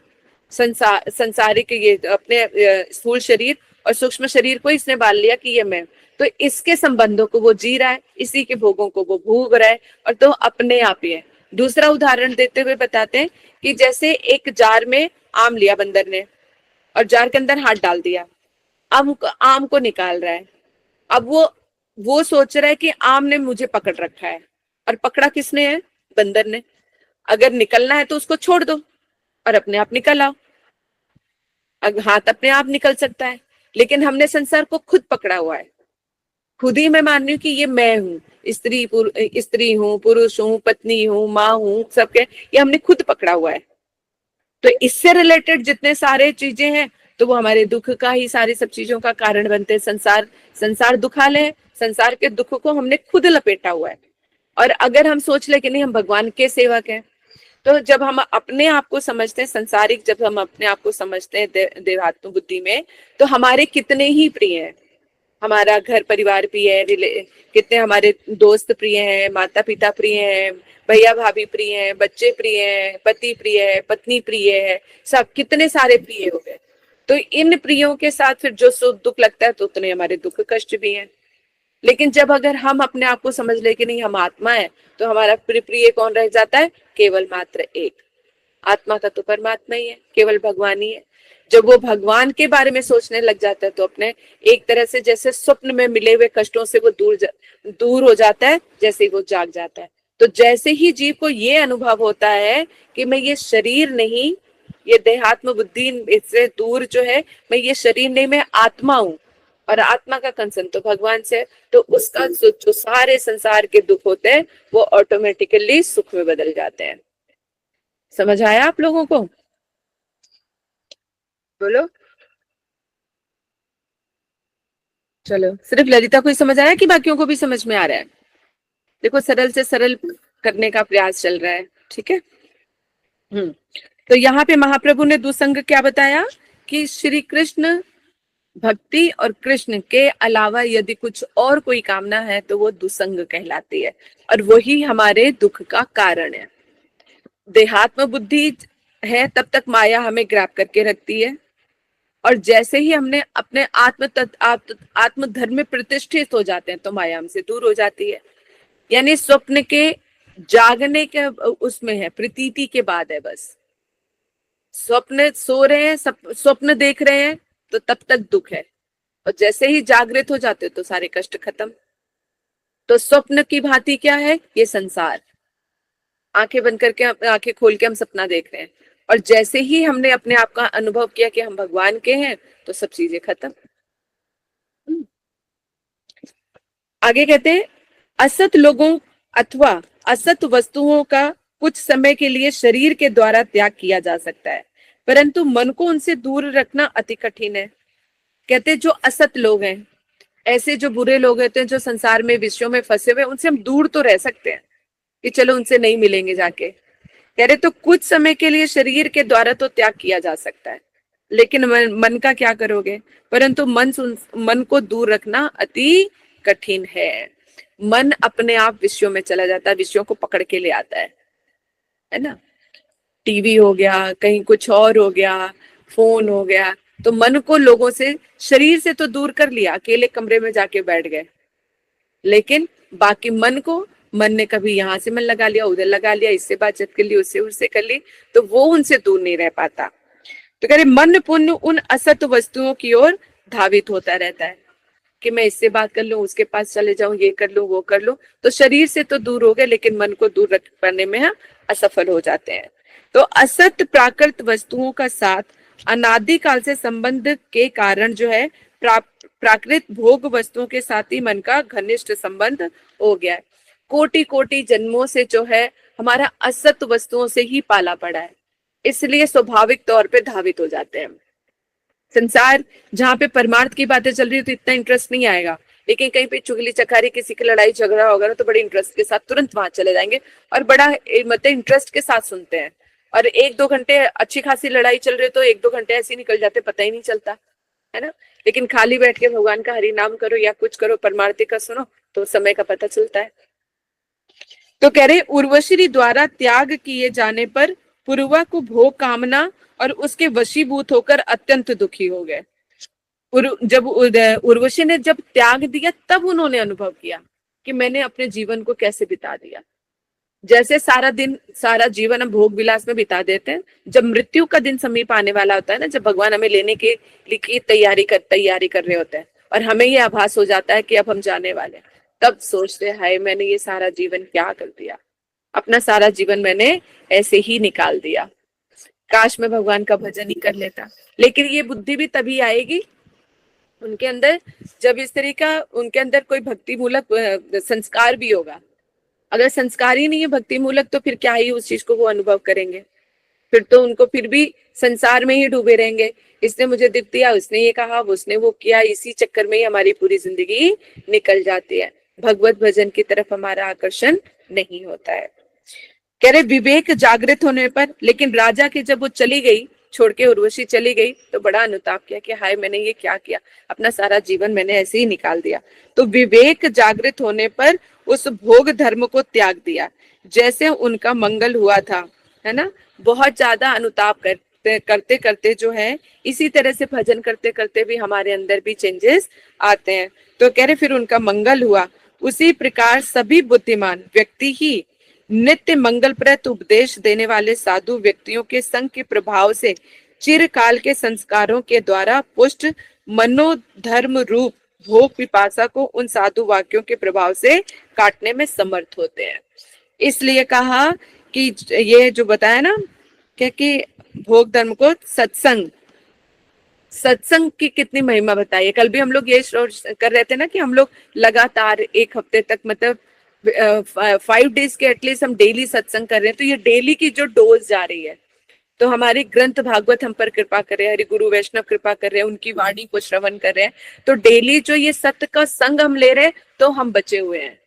संसारिक ये अपने स्थूल शरीर और सूक्ष्म शरीर को इसने मान लिया कि ये मैं। तो इसके संबंधों को वो जी रहा है, इसी के भोगों को वो भोग रहा है, और तो अपने आप ही है। दूसरा उदाहरण देते हुए बताते हैं कि जैसे एक जार में आम लिया बंदर ने और जार के अंदर हाथ डाल दिया, आम को निकाल रहा है। अब वो सोच रहा है कि आम ने मुझे पकड़ रखा है, और पकड़ा किसने है? बंदर ने। अगर निकलना है तो उसको छोड़ दो और अपने आप निकल आओ। हाथ अपने आप निकल सकता है, लेकिन हमने संसार को खुद पकड़ा हुआ है। खुद ही मैं मान रही हूँ कि ये मैं हूँ, स्त्री हूँ, पुरुष हूँ, पत्नी हूँ, माँ हूँ, सबके ये हमने खुद पकड़ा हुआ है। तो इससे रिलेटेड जितने सारे चीजें हैं तो वो हमारे दुख का ही, सारी सब चीजों का कारण बनते हैं। संसार दुखालय है, संसार के दुख को हमने खुद लपेटा हुआ है। और अगर हम सोच ले कि नहीं हम भगवान के सेवक हैं, तो जब हम अपने आप को समझते हैं संसारिक, जब हम अपने आप को समझते हैं देहात्म बुद्धि में, तो हमारे कितने ही प्रिय हैं। हमारा घर परिवार प्रिय है, कितने हमारे दोस्त प्रिय हैं, माता पिता प्रिय हैं, भैया भाभी प्रिय हैं, बच्चे प्रिय हैं, पति प्रिय है, पत्नी प्रिय है, सब कितने सारे प्रिय हो गए। तो इन प्रियों के साथ फिर जो सुख दुख लगता है तो उतने हमारे दुख कष्ट भी हैं। लेकिन जब अगर हम अपने आप को समझ ले कि नहीं हम आत्मा है, तो हमारा प्रिय कौन रह जाता है? केवल मात्र एक आत्मा का तो परमात्मा ही है, केवल भगवान ही है। जब वो भगवान के बारे में सोचने लग जाता है तो अपने एक तरह से जैसे स्वप्न में मिले हुए कष्टों से वो दूर हो जाता है, जैसे ही वो जाग जाता है। तो जैसे ही जीव को ये अनुभव होता है कि मैं ये शरीर नहीं, ये देहात्म बुद्धि इससे दूर जो है, मैं ये शरीर नहीं, मैं आत्मा हूँ, और आत्मा का कंसर्न तो भगवान से है, तो उसका जो सारे संसार के दुख होते हैं वो ऑटोमेटिकली सुख में बदल जाते हैं। समझ आया आप लोगों को? बोलो। चलो, सिर्फ ललिता को ही समझ आया कि बाकियों को भी समझ में आ रहा है? देखो, सरल से सरल करने का प्रयास चल रहा है, ठीक है। तो यहाँ पे महाप्रभु ने दुसंग क्या बताया कि श्री कृष्ण भक्ति और कृष्ण के अलावा यदि कुछ और कोई कामना है तो वो दुसंग कहलाती है, और वही हमारे दुख का कारण है। देहात्म बुद्धि है तब तक माया हमें ग्रैब करके रखती है, और जैसे ही हमने अपने आत्म धर्म में प्रतिष्ठित हो जाते हैं तो माया हमसे दूर हो जाती है। यानी स्वप्न के जागने के उसमें है, प्रतीति के बाद है बस। स्वप्न सो रहे हैं, स्वप्न देख रहे हैं तो तब तक दुख है, और जैसे ही जागृत हो जाते हो तो सारे कष्ट खत्म। तो स्वप्न की भांति क्या है ये संसार, आंखें बंद करके आंखें खोल के हम सपना देख रहे हैं, और जैसे ही हमने अपने आप का अनुभव किया कि हम भगवान के हैं तो सब चीजें खत्म। आगे कहते हैं, असत लोगों अथवा असत वस्तुओं का कुछ समय के लिए शरीर के द्वारा त्याग किया जा सकता है, परंतु मन को उनसे दूर रखना अति कठिन है। कहते जो असत लोग हैं, ऐसे जो बुरे लोग होते हैं जो संसार में विषयों में फंसे हुए, उनसे हम दूर तो रह सकते हैं कि चलो उनसे नहीं मिलेंगे जाके। कह रहे तो कुछ समय के लिए शरीर के द्वारा तो त्याग किया जा सकता है, लेकिन मन का क्या करोगे? परंतु मन को दूर रखना अति कठिन है। मन अपने आप विषयों में चला जाता है, विषयों को पकड़ के ले आता है ना। टीवी हो गया, कहीं कुछ और हो गया, फोन हो गया, तो मन को लोगों से, शरीर से तो दूर कर लिया, अकेले कमरे में जाके बैठ गए, लेकिन बाकी मन ने कभी यहाँ से मन लगा लिया, उधर लगा लिया, इससे बातचीत कर ली, उससे उससे कर ली, तो वो उनसे दूर नहीं रह पाता। तो कह रहे मन पुण्य उन असत वस्तुओं की ओर धावित होता रहता है कि मैं इससे बात कर लूं, उसके पास चले जाऊं, ये कर लूं, वो कर लूं, तो शरीर से तो दूर हो गए लेकिन मन को दूर रख पाने में हम असफल हो जाते हैं। तो असत प्राकृत वस्तुओं का साथ अनादिकाल से संबंध के कारण जो है प्राकृत भोग वस्तुओं के साथ ही मन का घनिष्ठ संबंध हो गया है। कोटि कोटि जन्मों से जो है हमारा असत वस्तुओं से ही पाला पड़ा है, इसलिए स्वाभाविक तौर पे धावित हो जाते हैं। संसार जहाँ पे परमार्थ की बातें चल रही है तो इतना इंटरेस्ट नहीं आएगा, लेकिन कहीं पे चुगली चकारी, किसी की लड़ाई झगड़ा होगा ना, तो बड़े इंटरेस्ट के साथ तुरंत वहां चले जाएंगे और बड़ा मतलब इंटरेस्ट के साथ सुनते हैं। और 1-2 घंटे अच्छी खासी लड़ाई चल रही है तो 1-2 घंटे ऐसे निकल जाते, पता ही नहीं चलता, है ना। लेकिन खाली बैठ के भगवान का हरि नाम करो या कुछ करो, परमार्थी का सुनो, तो समय का पता चलता है। तो कह रहे उर्वशी द्वारा त्याग किए जाने पर पुरुवा को भोग कामना और उसके वशीभूत होकर अत्यंत दुखी हो गए। जब उर्वशी ने जब त्याग दिया तब उन्होंने अनुभव किया कि मैंने अपने जीवन को कैसे बिता दिया। जैसे सारा दिन सारा जीवन हम भोग विलास में बिता देते हैं, जब मृत्यु का दिन समीप आने वाला होता है ना, जब भगवान हमें लेने के लिए तैयारी कर रहे होते हैं और हमें ये आभास हो जाता है कि अब हम जाने वाले हैं, तब सोचते हैं हाय मैंने ये सारा जीवन क्या कर दिया, अपना सारा जीवन मैंने ऐसे ही निकाल दिया, काश मैं भगवान का भजन ही कर लेता। लेकिन ये बुद्धि भी तभी आएगी उनके अंदर जब इस तरह का उनके अंदर कोई भक्ति मूलक संस्कार भी होगा। अगर संस्कार ही नहीं है भक्ति मूलक तो फिर क्या ही उस चीज को वो अनुभव करेंगे, फिर तो उनको फिर भी संसार में ही डूबे रहेंगे। इसने मुझे दिख दिया, उसने ये कहा, उसने वो किया, इसी चक्कर में ही हमारी पूरी जिंदगी निकल जाती है, भगवत भजन की तरफ हमारा आकर्षण नहीं होता है। कह रहे विवेक जागृत होने पर, लेकिन राजा के जब वो चली गई, छोड़ के उर्वशी चली गई, तो बड़ा अनुताप किया कि हाय मैंने ये क्या किया, अपना सारा जीवन मैंने ऐसे ही निकाल दिया। तो विवेक जागृत होने पर उस भोग धर्म को त्याग दिया, जैसे उनका मंगल हुआ था, है ना। बहुत ज्यादा अनुताप करते करते करते जो है, इसी तरह से भजन करते करते भी हमारे अंदर भी चेंजेस आते हैं। तो कह रहे फिर उनका मंगल हुआ। उसी प्रकार सभी बुद्धिमान व्यक्ति ही नित्य मंगलप्रद उपदेश देने वाले साधु व्यक्तियों के संग के प्रभाव से चिरकाल के संस्कारों के द्वारा पुष्ट मनोधर्म रूप भोग पिपासा को उन साधु वाक्यों के प्रभाव से काटने में समर्थ होते हैं। इसलिए कहा कि ये जो बताया ना क्या कि भोग धर्म को सत्संग, सत्संग की कितनी महिमा बताइए। कल भी हम लोग ये कर रहे थे ना कि हम लोग लगातार एक हफ्ते तक, मतलब 5 डेज के एटलीस्ट हम डेली सत्संग कर रहे हैं। तो ये डेली की जो डोज जा रही है, तो हमारी ग्रंथ भागवत हम पर कृपा कर रहे हैं, हरि गुरु वैष्णव कृपा कर रहे हैं, उनकी वाणी को श्रवण कर रहे हैं। तो डेली जो ये सत्य का संग हम ले रहे हैं, तो हम बचे हुए हैं।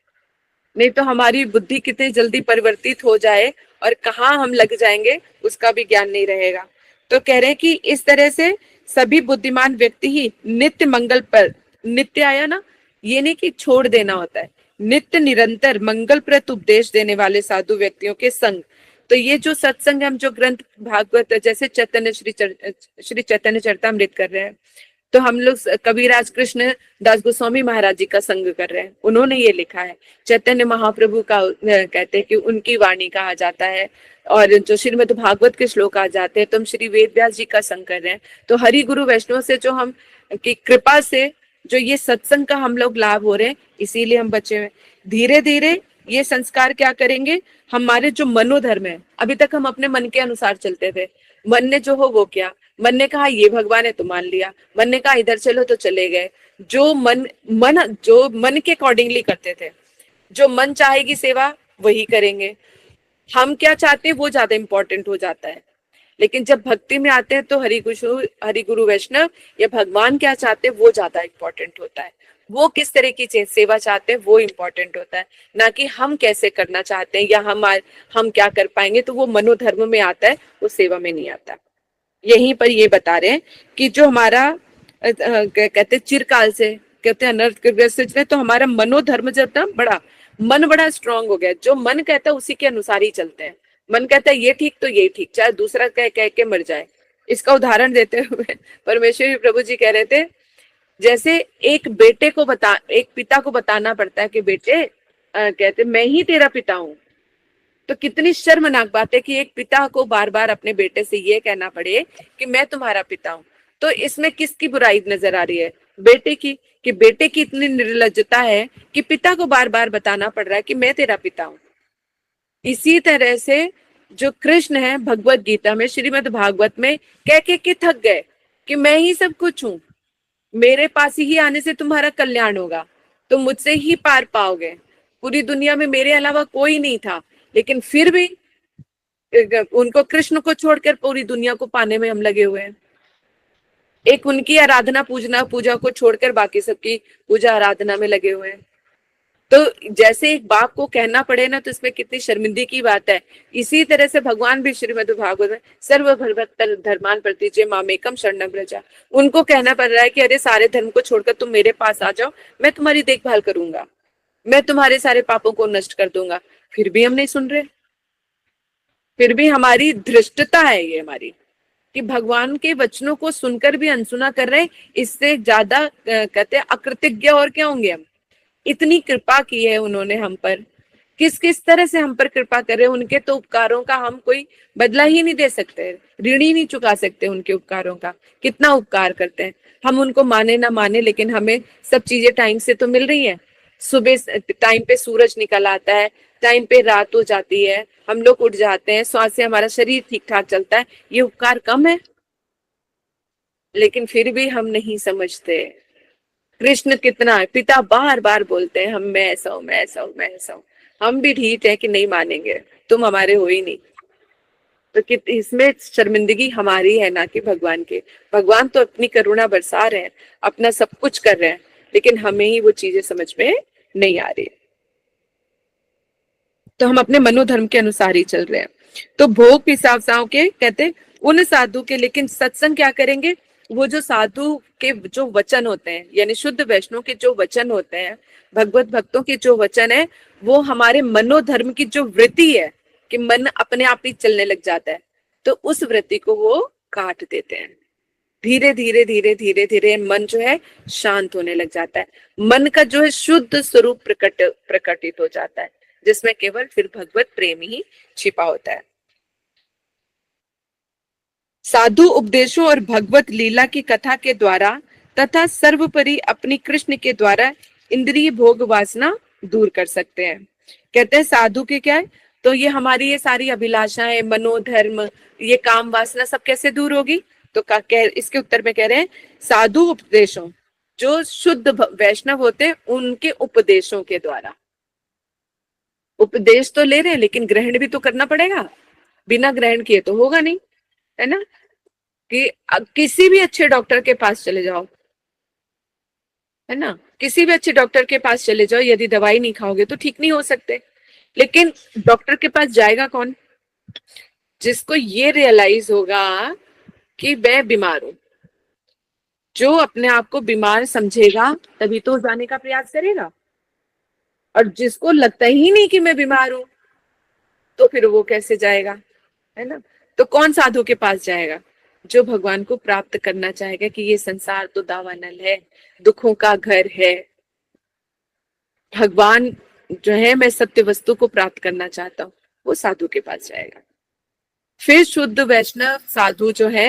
नहीं तो हमारी बुद्धि कितनी जल्दी परिवर्तित हो जाए और कहाँ हम लग जाएंगे उसका भी ज्ञान नहीं रहेगा। तो कह रहे हैं कि इस तरह से सभी बुद्धिमान व्यक्ति ही नित्य मंगल पर, नित्य आया ना, ये नहीं कि छोड़ देना होता है, नित्य निरंतर मंगलप्रद उपदेश देने वाले साधु व्यक्तियों के संग। तो ये जो सत्संग हम जो ग्रंथ भागवत जैसे श्री चैतन्य चरितामृत कर रहे हैं, तो हम लोग कबीराज कृष्ण दास गोस्वामी महाराज जी का संग कर रहे हैं, उन्होंने ये लिखा है। चैतन्य महाप्रभु का कहते हैं कि उनकी वाणी कहा जाता है, और जो श्रीमद् भागवत के श्लोक आ जाते हैं, तो हम श्री वेद व्यास जी का संग कर रहे हैं। तो हरि गुरु वैष्णव से जो हम की कृपा से जो ये सत्संग का हम लोग लाभ हो रहे हैं, इसीलिए हम बचे हुए। धीरे धीरे ये संस्कार क्या करेंगे, हमारे जो मनोधर्म है, अभी तक हम अपने मन के अनुसार चलते थे, मन ने जो हो वो किया, मन ने कहा ये भगवान है तो मान लिया, मन ने कहा इधर चलो तो चले गए। जो मन के अकॉर्डिंगली करते थे, जो मन चाहेगी सेवा वही करेंगे। हम क्या चाहते हैं वो ज्यादा इंपॉर्टेंट हो जाता है। लेकिन जब भक्ति में आते हैं तो हरि गुरु वैष्णव या भगवान क्या चाहते हैं वो ज्यादा इंपॉर्टेंट होता है। वो किस तरह की सेवा चाहते हैं वो इंपॉर्टेंट होता है, ना कि हम कैसे करना चाहते हैं या हम क्या कर पाएंगे। तो वो मनोधर्म में आता है, वो सेवा में नहीं आता। यहीं पर ये बता रहे हैं कि जो हमारा कहते चिरकाल से कहते हैं अनर्थ, तो हमारा मनोधर्म जब ना मन बड़ा स्ट्रांग हो गया। जो मन कहता है उसी के अनुसार ही चलते हैं। मन कहता है ये ठीक तो ये ठीक, चाहे दूसरा कह कह के मर जाए। इसका उदाहरण देते हुए परमेश्वरी प्रभु जी कह रहे थे, जैसे एक पिता को बताना पड़ता है कि बेटे कहते मैं ही तेरा पिता हूं। तो कितनी शर्मनाक बात है कि एक पिता को बार बार अपने बेटे से ये कहना पड़े कि मैं तुम्हारा पिता हूं। तो इसमें किसकी बुराई नजर आ रही है, बेटे की। कि बेटे की इतनी निर्लज्जता है कि पिता को बार बार बताना पड़ रहा है कि मैं तेरा पिता हूं। इसी तरह से जो कृष्ण है भगवत गीता में, श्रीमद् भागवत में कह के थक गए कि मैं ही सब कुछ हूं, मेरे पास ही आने से तुम्हारा कल्याण होगा, तुम मुझसे ही पार पाओगे, पूरी दुनिया में मेरे अलावा कोई नहीं था। लेकिन फिर भी उनको, कृष्ण को छोड़कर पूरी दुनिया को पाने में हम लगे हुए हैं। एक उनकी आराधना पूजा को छोड़कर बाकी सबकी पूजा आराधना में लगे हुए हैं। तो जैसे एक बाप को कहना पड़े ना, तो इसमें कितनी शर्मिंदगी की बात है। इसी तरह से भगवान भी श्रीमद् भागवत में सर्वभर्वत्र धर्मान परित्यज्य मामेकम शरणं व्रज, उनको कहना पड़ रहा है कि अरे सारे धर्म को छोड़कर तुम मेरे पास आ जाओ, मैं तुम्हारी देखभाल करूंगा, मैं तुम्हारे सारे पापों को नष्ट कर दूंगा। फिर भी हम नहीं सुन रहे। फिर भी हमारी धृष्टता है ये हमारी, कि भगवान के वचनों को सुनकर भी अनसुना कर रहे हैं। इससे ज्यादा कहते हैं अकृतज्ञ और क्या होंगे हम। इतनी कृपा की है उन्होंने हम पर, किस किस तरह से हम पर कृपा कर रहे हैं। उनके तो उपकारों का हम कोई बदला ही नहीं दे सकते, ऋण ही नहीं चुका सकते उनके उपकारों का। कितना उपकार करते हैं। हम उनको माने ना माने, लेकिन हमें सब चीजें टाइम से तो मिल रही है। सुबह टाइम पे सूरज निकल आता है, टाइम पे रात हो जाती है, हम लोग उठ जाते हैं, श्वास से हमारा शरीर ठीक ठाक चलता है। ये उपकार कम है? लेकिन फिर भी हम नहीं समझते। कृष्ण कितना है, पिता बार बार बोलते हैं हम, मैं ऐसा हूं, मैं ऐसा हूं, मैं ऐसा हूं। हम भी ठीक है कि नहीं मानेंगे, तुम हमारे हो ही नहीं। तो इसमें शर्मिंदगी हमारी है, ना कि भगवान के। भगवान तो अपनी करुणा बरसा रहे हैं, अपना सब कुछ कर रहे हैं, लेकिन हमें ही वो चीजें समझ में नहीं आ रही। तो हम अपने मनोधर्म के अनुसार ही चल रहे हैं। तो भोग पिशाचाओं के कहते उन साधु के, लेकिन सत्संग क्या करेंगे, वो जो साधु के जो वचन होते हैं, यानी शुद्ध वैष्णव के जो वचन होते हैं, भगवत भक्तों के जो वचन है, वो हमारे मनोधर्म की जो वृत्ति है कि मन अपने आप ही चलने लग जाता है, तो उस वृत्ति को वो काट देते हैं। धीरे धीरे धीरे धीरे धीरे मन जो है शांत होने लग जाता है। मन का जो है शुद्ध स्वरूप प्रकटित हो जाता है, जिसमें केवल फिर भगवत प्रेम ही छिपा होता है। साधु उपदेशों और भगवत लीला की कथा के द्वारा तथा सर्वोपरि अपनी कृष्ण के द्वारा इंद्रिय भोग वासना दूर कर सकते हैं। कहते हैं साधु के क्या है, तो ये हमारी ये सारी अभिलाषाएं, मनोधर्म, ये काम वासना सब कैसे दूर होगी? तो इसके उत्तर में कह रहे हैं साधु उपदेशों, जो शुद्ध वैष्णव होते हैं उनके उपदेशों के द्वारा। उपदेश तो ले रहे हैं लेकिन ग्रहण भी तो करना पड़ेगा, बिना ग्रहण किए तो होगा नहीं, है ना? कि किसी भी अच्छे डॉक्टर के पास चले जाओ, है ना, किसी भी अच्छे डॉक्टर के पास चले जाओ, यदि दवाई नहीं खाओगे तो ठीक नहीं हो सकते। लेकिन डॉक्टर के पास जाएगा कौन? जिसको ये रियलाइज होगा कि मैं बीमार हूं। जो अपने आप को बीमार समझेगा तभी तो जाने का प्रयास करेगा, और जिसको लगता ही नहीं कि मैं बीमार हूं तो फिर वो कैसे जाएगा, है ना? तो कौन साधु के पास जाएगा? जो भगवान को प्राप्त करना चाहेगा कि ये संसार तो दावानल है, दुखों का घर है, भगवान जो है मैं सत्य वस्तु को प्राप्त करना चाहता हूँ, वो साधु के पास जाएगा। फिर शुद्ध वैष्णव साधु जो है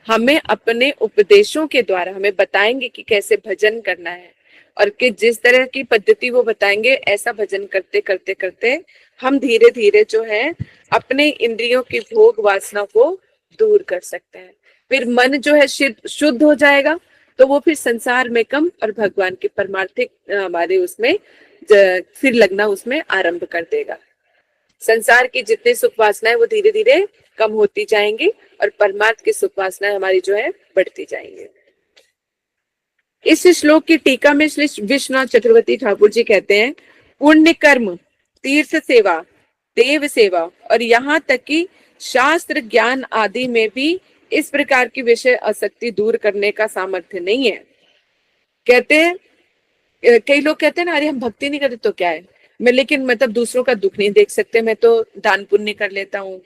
हमें अपने उपदेशों के द्वारा हमें बताएंगे कि कैसे भजन करना है, और कि जिस तरह की पद्धति वो बताएंगे ऐसा भजन करते करते करते हम धीरे धीरे जो है अपने इंद्रियों की भोग वासना को दूर कर सकते हैं। फिर मन जो है शुद्ध हो जाएगा, तो वो फिर संसार में कम और भगवान की परमार्थिक हमारे उसमें फिर लगना उसमें आरंभ कर देगा। संसार की जितने सुख वासनाएं वो धीरे धीरे कम होती जाएंगी और परमार्थ की सुख वासनाएं हमारी जो है बढ़ती जाएंगी। इस श्लोक की टीका में श्री विश्वनाथ चक्रवर्ती ठाकुर जी कहते हैं, पुण्य कर्म, तीर्थ सेवा, देव सेवा और यहाँ तक कि शास्त्र ज्ञान आदि में भी इस प्रकार की विषय आसक्ति दूर करने का सामर्थ्य नहीं है। कहते हैं, कई लोग कहते हैं ना, अरे हम भक्ति नहीं करते तो क्या है, मैं लेकिन मतलब दूसरों का दुख नहीं देख सकते, मैं तो दान पुण्य कर लेता हूँ,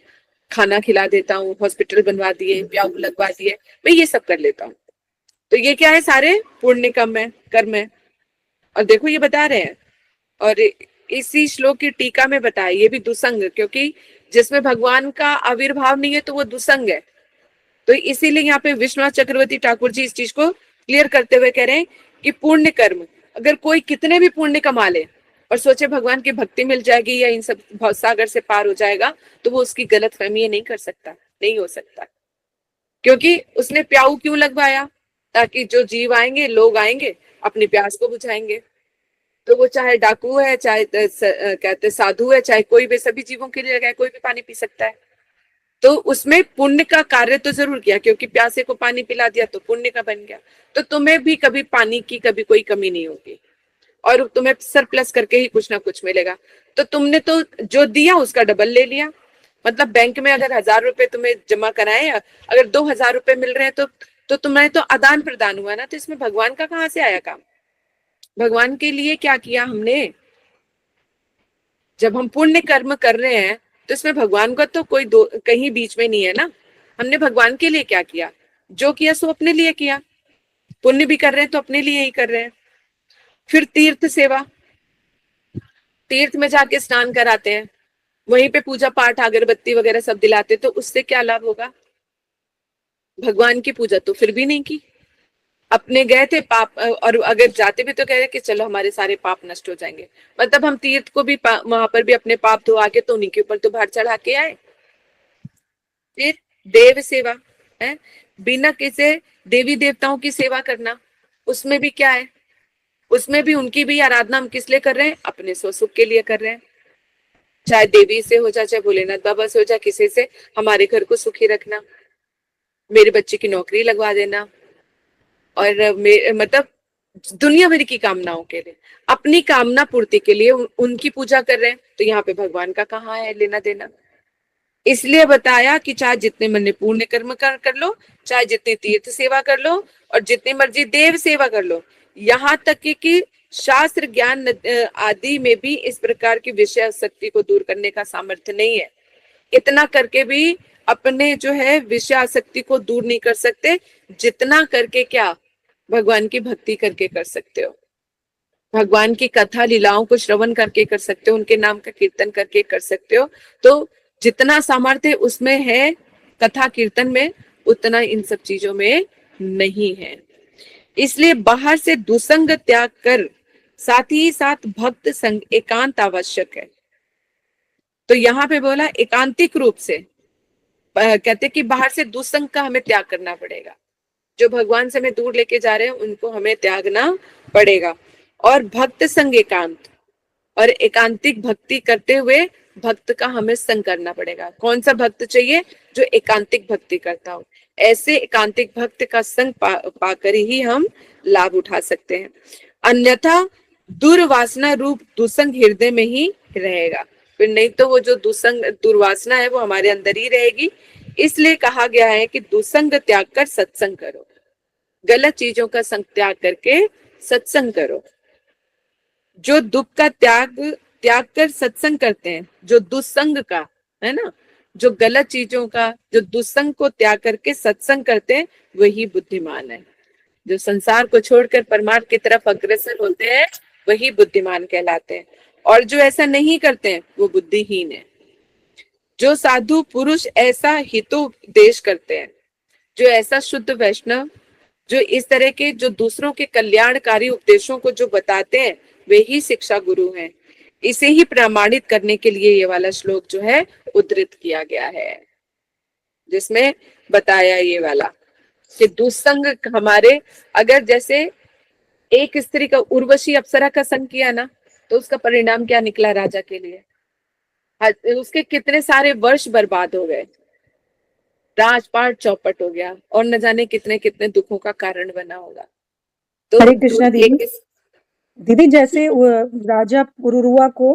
खाना खिला देता हूँ, हॉस्पिटल बनवा दिए, प्याऊ लगवा दिए, मैं ये सब कर लेता हूँ। तो ये क्या है? सारे पुण्य कर्म है। और देखो ये बता रहे हैं, और इसी श्लोक की टीका में बताया ये भी दुसंग, क्योंकि जिसमें भगवान का आविर्भाव नहीं है तो वो दुसंग है। तो इसीलिए यहाँ पे विश्वनाथ चक्रवर्ती ठाकुर जी इस चीज को क्लियर करते हुए कह रहे हैं कि पुण्य कर्म, अगर कोई कितने भी पुण्य कमा ले और सोचे भगवान की भक्ति मिल जाएगी या इन सब भवसागर से पार हो जाएगा, तो वो उसकी गलत फहमी नहीं कर सकता, नहीं हो सकता। क्योंकि उसने प्याऊ क्यों लगवाया? ताकि जो जीव आएंगे, लोग आएंगे, अपनी प्यास को बुझाएंगे। तो वो चाहे डाकू है, चाहे कहते साधु है, चाहे कोई भी, सभी जीवों के लिए लगाए, कोई भी पानी पी सकता है। तो उसमें पुण्य का कार्य तो जरूर किया, क्योंकि प्यासे को पानी पिला दिया तो पुण्य का बन गया। तो तुम्हें भी कभी पानी की कभी कोई कमी नहीं होगी, और तुम्हें सरप्लस करके ही कुछ ना कुछ मिलेगा। तो तुमने तो जो दिया उसका डबल ले लिया। मतलब बैंक में अगर 1000 रुपए तुम्हें जमा कराए, अगर 2000 रुपए मिल रहे हैं तो तुम्हें तो आदान प्रदान हुआ ना। तो इसमें भगवान का कहाँ से आया काम? भगवान के लिए क्या किया हमने? जब हम पुण्य कर्म कर रहे हैं तो इसमें भगवान का तो कोई कहीं बीच में नहीं है ना। हमने भगवान के लिए क्या किया? जो किया सो अपने लिए किया। पुण्य भी कर रहे हैं तो अपने लिए ही कर रहे हैं। फिर तीर्थ सेवा, तीर्थ में जाके स्नान कराते हैं, वहीं पे पूजा पाठ अगरबत्ती वगैरह सब दिलाते, तो उससे क्या लाभ होगा? भगवान की पूजा तो फिर भी नहीं की, अपने गए थे पाप, और अगर जाते भी तो कह रहे कि चलो हमारे सारे पाप नष्ट हो जाएंगे। मतलब हम तीर्थ को भी वहां पर भी अपने पाप धो आके तो उन्हीं के ऊपर तो भार चढ़ा के आए। फिर देव सेवा है, बिना किसी देवी देवताओं की सेवा करना, उसमें भी क्या है? उसमें भी उनकी भी आराधना हम किस लिए कर रहे हैं? अपने स्व सुख के लिए कर रहे हैं। चाहे देवी से हो जाए, चाहे भोलेनाथ बाबा से हो जाए, किसी से, हमारे घर को सुखी रखना, मेरे बच्चे की नौकरी लगवा देना, और मतलब दुनिया भर की कामनाओं के लिए, अपनी कामना पूर्ति के लिए उनकी पूजा कर रहे हैं। तो यहाँ पे भगवान का कहाँ है लेना देना? इसलिए बताया कि चाहे जितने मन पुण्य कर्म कर लो, चाहे जितनी तीर्थ सेवा कर लो, और जितनी मर्जी देव सेवा कर लो, यहाँ तक कि शास्त्र ज्ञान आदि में भी इस प्रकार की विषय शक्ति को दूर करने का सामर्थ्य नहीं है। इतना करके भी अपने जो है विषय आसक्ति को दूर नहीं कर सकते, जितना करके क्या भगवान की भक्ति करके कर सकते हो, भगवान की कथा लीलाओं को श्रवण करके कर सकते हो, उनके नाम का कीर्तन करके कर सकते हो। तो जितना सामर्थ्य उसमें है कथा कीर्तन में, उतना इन सब चीजों में नहीं है। इसलिए बाहर से दुसंग त्याग कर साथ ही साथ भक्त संग एकांत आवश्यक है। तो यहाँ पे बोला एकांतिक रूप से, कहते कि बाहर से दुसंग का हमें त्याग करना पड़ेगा। जो भगवान से हमें दूर लेके जा रहे हैं उनको हमें त्यागना पड़ेगा। और भक्त संग एकांत, और एकांतिक भक्ति करते हुए भक्त का हमें संग करना पड़ेगा। कौन सा भक्त चाहिए? जो एकांतिक भक्ति करता हो। ऐसे एकांतिक भक्त का संग पाकर ही हम लाभ उठा सकते हैं, अन्यथा दुर्वासना रूप दुसंग हृदय में ही रहेगा। फिर नहीं तो वो जो दुसंग दुर्वासना है वो हमारे अंदर ही रहेगी। इसलिए कहा गया है कि दुसंग त्याग कर सत्संग करो, गलत चीजों का संग त्याग करके सत्संग करो। जो दुख का त्याग कर सत्संग करते हैं, जो दुसंग का है ना, जो गलत चीजों का, जो दुसंग को त्याग करके सत्संग करते हैं, वही बुद्धिमान है। जो संसार को छोड़कर परमार्थ की तरफ अग्रसर होते हैं वही बुद्धिमान कहलाते हैं, और जो ऐसा नहीं करते हैं वो बुद्धिहीन है। जो साधु पुरुष ऐसा हितोपदेश करते हैं, जो ऐसा शुद्ध वैष्णव, जो इस तरह के जो दूसरों के कल्याणकारी उपदेशों को जो बताते हैं, वे ही शिक्षा गुरु हैं। इसे ही प्रमाणित करने के लिए ये वाला श्लोक जो है उद्धृत किया गया है, जिसमें बताया ये वाला कि दुसंग हमारे, अगर जैसे एक स्त्री का उर्वशी अप्सरा का संग किया ना, तो उसका परिणाम क्या निकला राजा के लिए? उसके कितने सारे वर्ष बर्बाद हो गए, राजपाट चौपट हो गया, और न जाने कितने कितने दुखों का कारण बना होगा। तो हरे कृष्णा दीदी। दीदी जैसे राजा पुरुरुआ को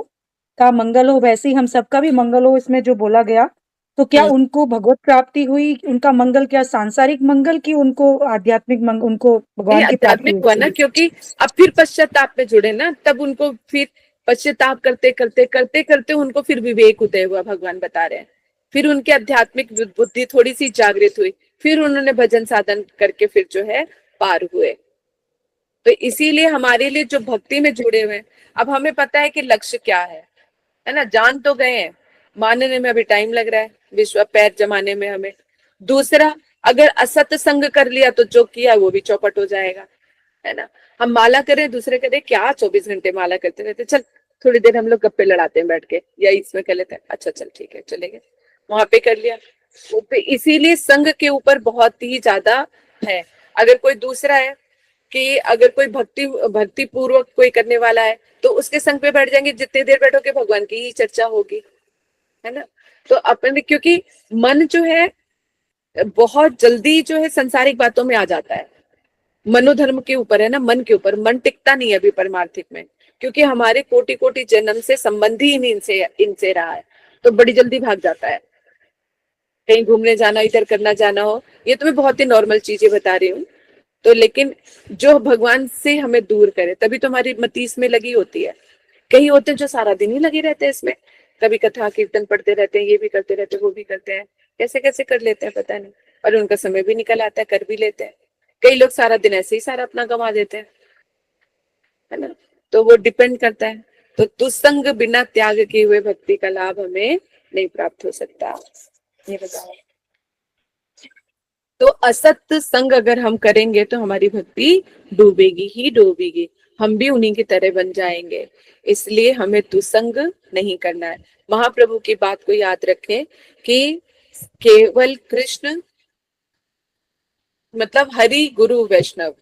का मंगल हो, वैसे ही हम सबका भी मंगल हो, इसमें जो बोला गया, तो क्या उनको भगवत प्राप्ति हुई? उनका मंगल क्या सांसारिक मंगल की उनको आध्यात्मिक मंगल, उनको भगवान की प्राप्ति आध्यात्मिक हुआ ना, क्योंकि अब फिर पश्चाताप में जुड़े ना, तब उनको फिर पश्चाताप करते करते करते करते उनको फिर विवेक उदय हुआ, भगवान बता रहे हैं। फिर उनकी आध्यात्मिक बुद्धि थोड़ी सी जागृत हुई, फिर उन्होंने भजन साधन करके फिर जो है पार हुए। तो इसीलिए हमारे लिए जो भक्ति में जुड़े हुए, अब हमें पता है कि लक्ष्य क्या है ना, जान तो गए हैं, मानने में अभी टाइम लग रहा है, विश्व पैर जमाने में हमें। दूसरा, अगर असत संग कर लिया तो जो किया वो भी चौपट हो जाएगा, है ना। हम माला करें, दूसरे करें, क्या 24 घंटे माला करते रहते, चल थोड़ी देर हम लोग गप्पे लड़ाते हैं बैठ के, या इसमें कर लेते हैं, अच्छा चल ठीक है चलेंगे, वहां पे कर लिया। तो इसीलिए संग के ऊपर बहुत ही ज्यादा है। अगर कोई दूसरा है कि अगर कोई भक्ति पूर्वक कोई करने वाला है, तो उसके संग पे बैठ जाएंगे, जितनी देर बैठोगे भगवान की ही चर्चा होगी, है ना। तो अपन, क्योंकि मन जो है बहुत जल्दी जो है संसारिक बातों में आ जाता है, मनोधर्म के ऊपर है ना, मन के ऊपर, मन टिकता नहीं है अभी परमार्थिक में, क्योंकि हमारे कोटि कोटि जन्म से संबंध ही इनसे रहा है, तो बड़ी जल्दी भाग जाता है। कहीं घूमने जाना, इधर करना जाना हो, ये तो मैं बहुत ही नॉर्मल चीजें बता रही हूँ। तो लेकिन जो भगवान से हमें दूर करे, तभी तो हमारी मति इसमें लगी होती है। कई होते हैं जो सारा दिन ही लगे रहते हैं इसमें, कभी कथा कीर्तन पढ़ते रहते हैं, ये भी करते रहते हैं, वो भी करते हैं, कैसे कैसे कर लेते हैं पता नहीं, और उनका समय भी निकल आता है, कर भी लेते हैं। कई लोग सारा दिन ऐसे ही सारा अपना गंवा देते हैं, है ना। तो वो डिपेंड करता है। तो दुसंग बिना त्याग किए हुए भक्ति का लाभ हमें नहीं प्राप्त हो सकता, ये बताओ। तो असत संग अगर हम करेंगे तो हमारी भक्ति डूबेगी ही डूबेगी, हम भी उन्हीं की तरह बन जाएंगे। इसलिए हमें दुसंग नहीं करना है। महाप्रभु की बात को याद रखें कि केवल कृष्ण, मतलब हरि गुरु वैष्णव,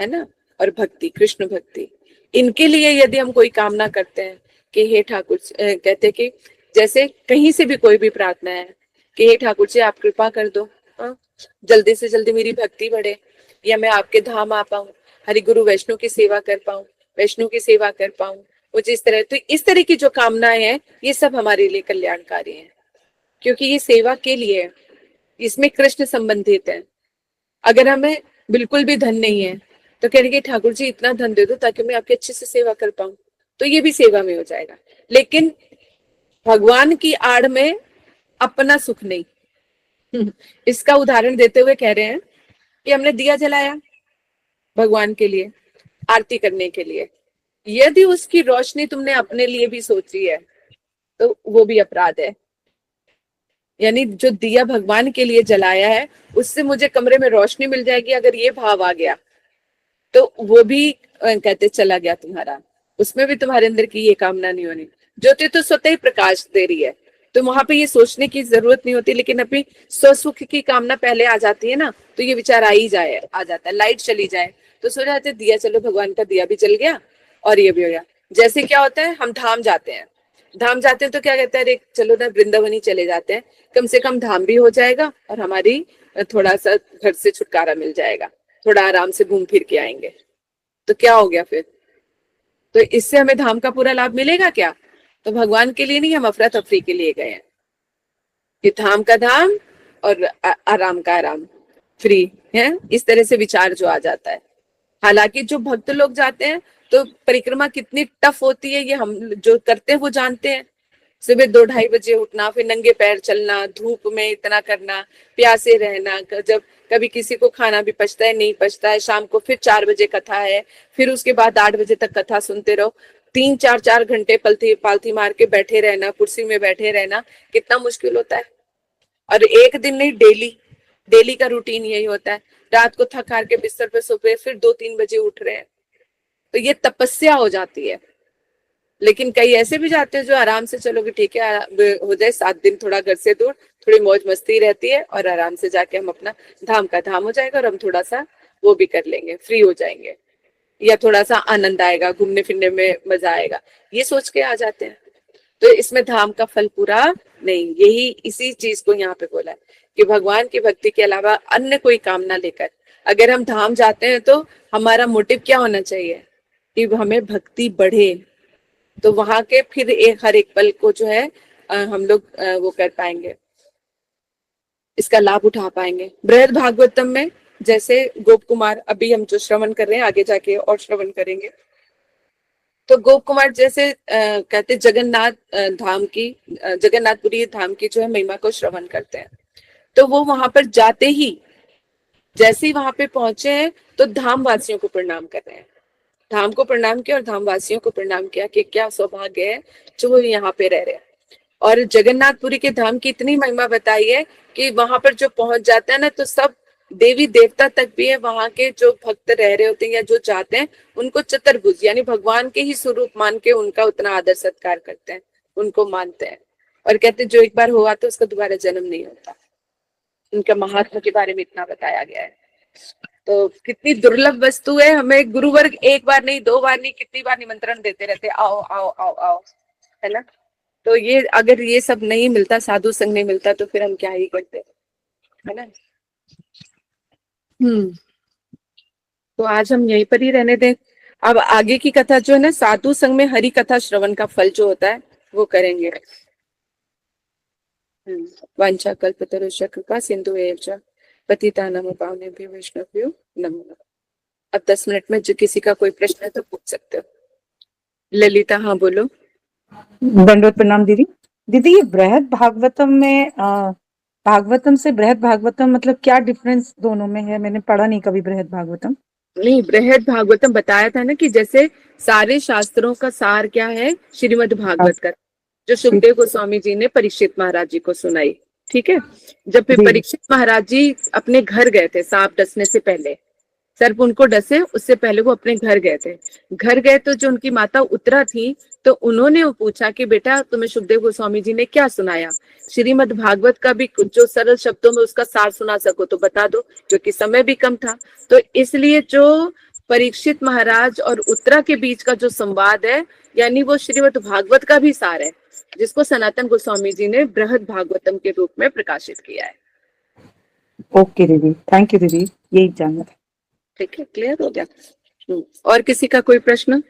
है ना, और भक्ति, कृष्ण भक्ति, इनके लिए यदि हम कोई कामना करते हैं कि हे ठाकुर, कहते कि जैसे कहीं से भी कोई भी प्रार्थना है कि हे ठाकुर जी आप कृपा कर दो, जल्दी से जल्दी मेरी भक्ति बढ़े, या मैं आपके धाम आ पाऊं, हरि गुरु वैष्णव की सेवा कर पाऊं, वैष्णव की सेवा कर पाऊं, वो जिस तरह, तो इस तरह की जो कामनाएं हैं ये सब हमारे लिए कल्याणकारी है, क्योंकि ये सेवा के लिए है, इसमें कृष्ण संबंधित है। अगर हमें बिल्कुल भी धन नहीं है तो कहेंगे ठाकुर जी इतना धन दे दो ताकि मैं आपकी अच्छे से सेवा कर पाऊं, तो ये भी सेवा में हो जाएगा। लेकिन भगवान की आड़ में अपना सुख नहीं। इसका उदाहरण देते हुए कह रहे हैं कि हमने दिया जलाया भगवान के लिए, आरती करने के लिए, यदि उसकी रोशनी तुमने अपने लिए भी सोची है तो वो भी अपराध है। यानी जो दिया भगवान के लिए जलाया है उससे मुझे कमरे में रोशनी मिल जाएगी, अगर ये भाव आ गया तो वो भी कहते चला गया तुम्हारा, उसमें भी तुम्हारे अंदर की ये कामना नहीं होनी। ज्योति तो स्वतः ही प्रकाश दे रही है, तो वहां पे ये सोचने की जरूरत नहीं होती। लेकिन अपनी स्वसुख की कामना पहले आ जाती है ना, तो ये विचार आ जाता है। लाइट चली जाए तो सो जाते, दिया चलो भगवान का दिया भी जल गया और ये भी हो गया। जैसे क्या होता है, हम धाम जाते हैं, धाम जाते हैं तो क्या कहते हैं, अरे चलो ना वृंदावन ही चले जाते हैं, कम से कम धाम भी हो जाएगा और हमारी थोड़ा सा घर से छुटकारा मिल जाएगा, थोड़ा आराम से घूम फिर के आएंगे। तो क्या हो गया फिर, तो इससे हमें धाम का पूरा लाभ मिलेगा क्या? तो भगवान के लिए नहीं, हम अफरा तफरी के लिए गए हैं कि धाम का धाम और आराम का आराम, फ्री है, इस तरह से विचार जो आ जाता है। हालांकि जो भक्त लोग जाते हैं तो परिक्रमा कितनी टफ होती है ये हम जो करते हैं वो जानते हैं। सुबह 2-2:30 बजे उठना, फिर नंगे पैर चलना, धूप में इतना करना, प्यासे रहना, जब कभी किसी को खाना भी पचता है नहीं पचता है, शाम को फिर 4 बजे कथा है, फिर उसके बाद 8 बजे तक कथा सुनते रहो, 3-4 घंटे पलथी पालथी मार के बैठे रहना, कुर्सी में बैठे रहना, कितना मुश्किल होता है। और एक दिन नहीं, डेली डेली का रूटीन यही होता है। रात को थक हार के बिस्तर पे सो गए, फिर 2-3 बजे उठ रहे हैं, तो ये तपस्या हो जाती है। लेकिन कई ऐसे भी जाते हैं जो आराम से, चलोगे ठीक है हो जाए 7 दिन थोड़ा घर से दूर, थोड़ी मौज मस्ती रहती है और आराम से जाके हम अपना धाम का धाम हो जाएगा और हम थोड़ा सा वो भी कर लेंगे, फ्री हो जाएंगे, या थोड़ा सा आनंद आएगा, घूमने फिरने में मजा आएगा, ये सोच के आ जाते हैं। तो इसमें धाम का फल पूरा नहीं, यही इसी चीज को यहाँ पे बोला है कि भगवान की भक्ति के अलावा अन्य कोई काम ना लेकर अगर हम धाम जाते हैं तो हमारा मोटिव क्या होना चाहिए कि हमें भक्ति बढ़े, तो वहां के फिर हर एक पल को जो है हम लोग वो कर पाएंगे, इसका लाभ उठा पाएंगे। बृहद भागवतम में जैसे गोप कुमार, अभी हम जो श्रवण कर रहे हैं आगे जाके और श्रवण करेंगे, तो गोप कुमार जैसे कहते जगन्नाथ धाम की जगन्नाथपुरी धाम की जो है महिमा को श्रवण करते हैं, तो वो वहां पर जाते ही जैसे ही वहां पे पहुंचे हैं तो धाम वासियों को प्रणाम कर रहे हैं, धाम को प्रणाम किया और धाम वासियों को प्रणाम किया कि क्या सौभाग्य है जो वो यहाँ पे रह रहे हैं। और जगन्नाथपुरी के धाम की इतनी महिमा बताई है कि वहां पर जो पहुंच जाता है ना, तो सब देवी देवता तक भी है, वहां के जो भक्त रह रहे होते हैं या जो जाते हैं उनको चतुर्भुज यानी भगवान के ही स्वरूप मान के उनका उतना आदर सत्कार करते हैं, उनको मानते हैं और कहते हैं जो एक बार हुआ तो उसका दोबारा जन्म नहीं होता। उनका महात्मा के बारे में इतना बताया गया है। तो कितनी दुर्लभ वस्तु है, हमें गुरुवर्ग एक बार नहीं 2 बार नहीं कितनी बार निमंत्रण देते रहते, आओ आओ आओ आओ, है ना। तो ये अगर ये सब नहीं मिलता, साधु संग नहीं मिलता, तो फिर हम क्या ही करते, है ना। तो आज हम यहीं पर ही रहने दें। अब आगे की कथा जो है ना, साधु संग में हरि कथा श्रवण का फल जो होता है वो करेंगे। वांछा कल्पतरुश्च कृपा सिंधु एव च पतितानां पावनेभ्यो वैष्णवेभ्यो नमो नमः। अब 10 मिनट में जो किसी का कोई प्रश्न है तो पूछ सकते हो। ललिता, हाँ बोलो। दंडवत प्रणाम दीदी। दीदी ये बृहद भागवतम में भागवतम से बृहद भागवतम मतलब क्या डिफरेंस दोनों में है? मैंने पढ़ा नहीं कभी बृहद भागवतम। नहीं, बृहद भागवतम बताया था ना कि जैसे सारे शास्त्रों का सार क्या है, श्रीमद् भागवत का, जो सुखदेव गोस्वामी जी ने परीक्षित महाराज जी को सुनाई। ठीक है, जब फिर जी। परीक्षित महाराज जी अपने घर गए थे सांप डसने से पहले, सर्प उनको डसे उससे पहले वो अपने घर गए थे। घर गए तो जो उनकी माता उत्तरा थी, तो उन्होंने वो पूछा कि बेटा तुम्हें सुखदेव गोस्वामी जी ने क्या सुनाया, श्रीमद् भागवत का भी कुछ जो सरल शब्दों में उसका सार सुना सको तो बता दो, क्योंकि समय भी कम था। तो इसलिए जो परीक्षित महाराज और उत्तरा के बीच का जो संवाद है, यानी वो श्रीमद् भागवत का भी सार है, जिसको सनातन गोस्वामी जी ने बृहद भागवतम के रूप में प्रकाशित किया है। ओके दीदी, थैंक यू दीदी, यही जानना था। ठीक है, क्लियर हो गया। और किसी का कोई प्रश्न?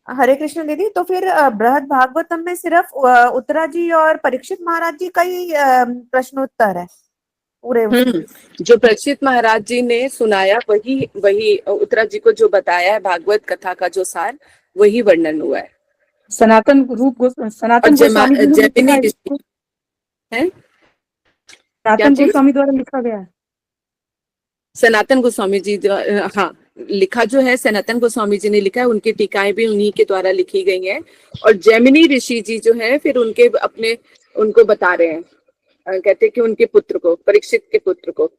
हरे कृष्ण दीदी। तो फिर बृहद भागवतम में सिर्फ उत्तरा जी और परीक्षित महाराज जी का ही प्रश्नोत्तर है पूरे? जो परीक्षित महाराज जी ने सुनाया वही वही उत्तरा जी को जो बताया है, भागवत कथा का जो सार वही वर्णन हुआ है। सनातन गोस्वामी जी ने लिखा है इसको? सनातन गोस्वामी द्वारा लिखा गया है। सनातन गोस्वामी जी, हाँ, लिखा जो है सनातन गोस्वामी जी ने लिखा है, उनकी टीकाएं भी उन्हीं के द्वारा लिखी गई हैं। और जैमिनी ऋषि जी जो है फिर उनके अपने उनको बता रहे हैं, कहते हैं कि उनके पुत्र को, परीक्षित के पुत्र को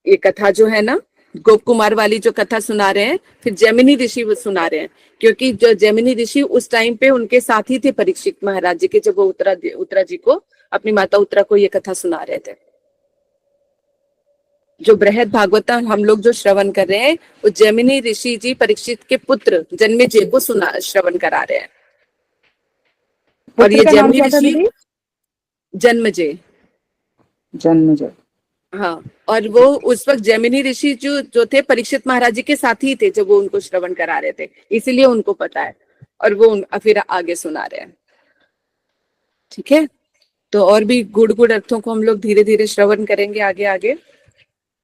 ये कथा जो है ना गोप कुमार वाली जो कथा सुना रहे हैं, फिर जैमिनी ऋषि वो सुना रहे हैं, क्योंकि जो जैमिनी ऋषि उस टाइम पे उनके साथी थे परीक्षित महाराज जी के, जब वो उत्तरा जी को, अपनी माता उत्तरा को ये कथा सुना रहे थे। जो बृहद भागवतम हम लोग जो श्रवण कर रहे हैं, वो जैमिनी ऋषि जी परीक्षित के पुत्र जन्मेजय को श्रवण करा रहे हैं। और पुत्र ये का नाम जैमिनी क्या था ऋषि दीदी? जन्मेजय, जन्मेजय। हाँ। और वो उस वक्त जैमिनी ऋषि जो जो थे परीक्षित महाराज जी के साथ ही थे जब वो उनको श्रवण करा रहे थे, इसीलिए उनको पता है, और वो फिर आगे सुना रहे हैं। ठीक है, तो और भी गुड़ गुड़ अर्थों को हम लोग धीरे धीरे श्रवण करेंगे आगे आगे।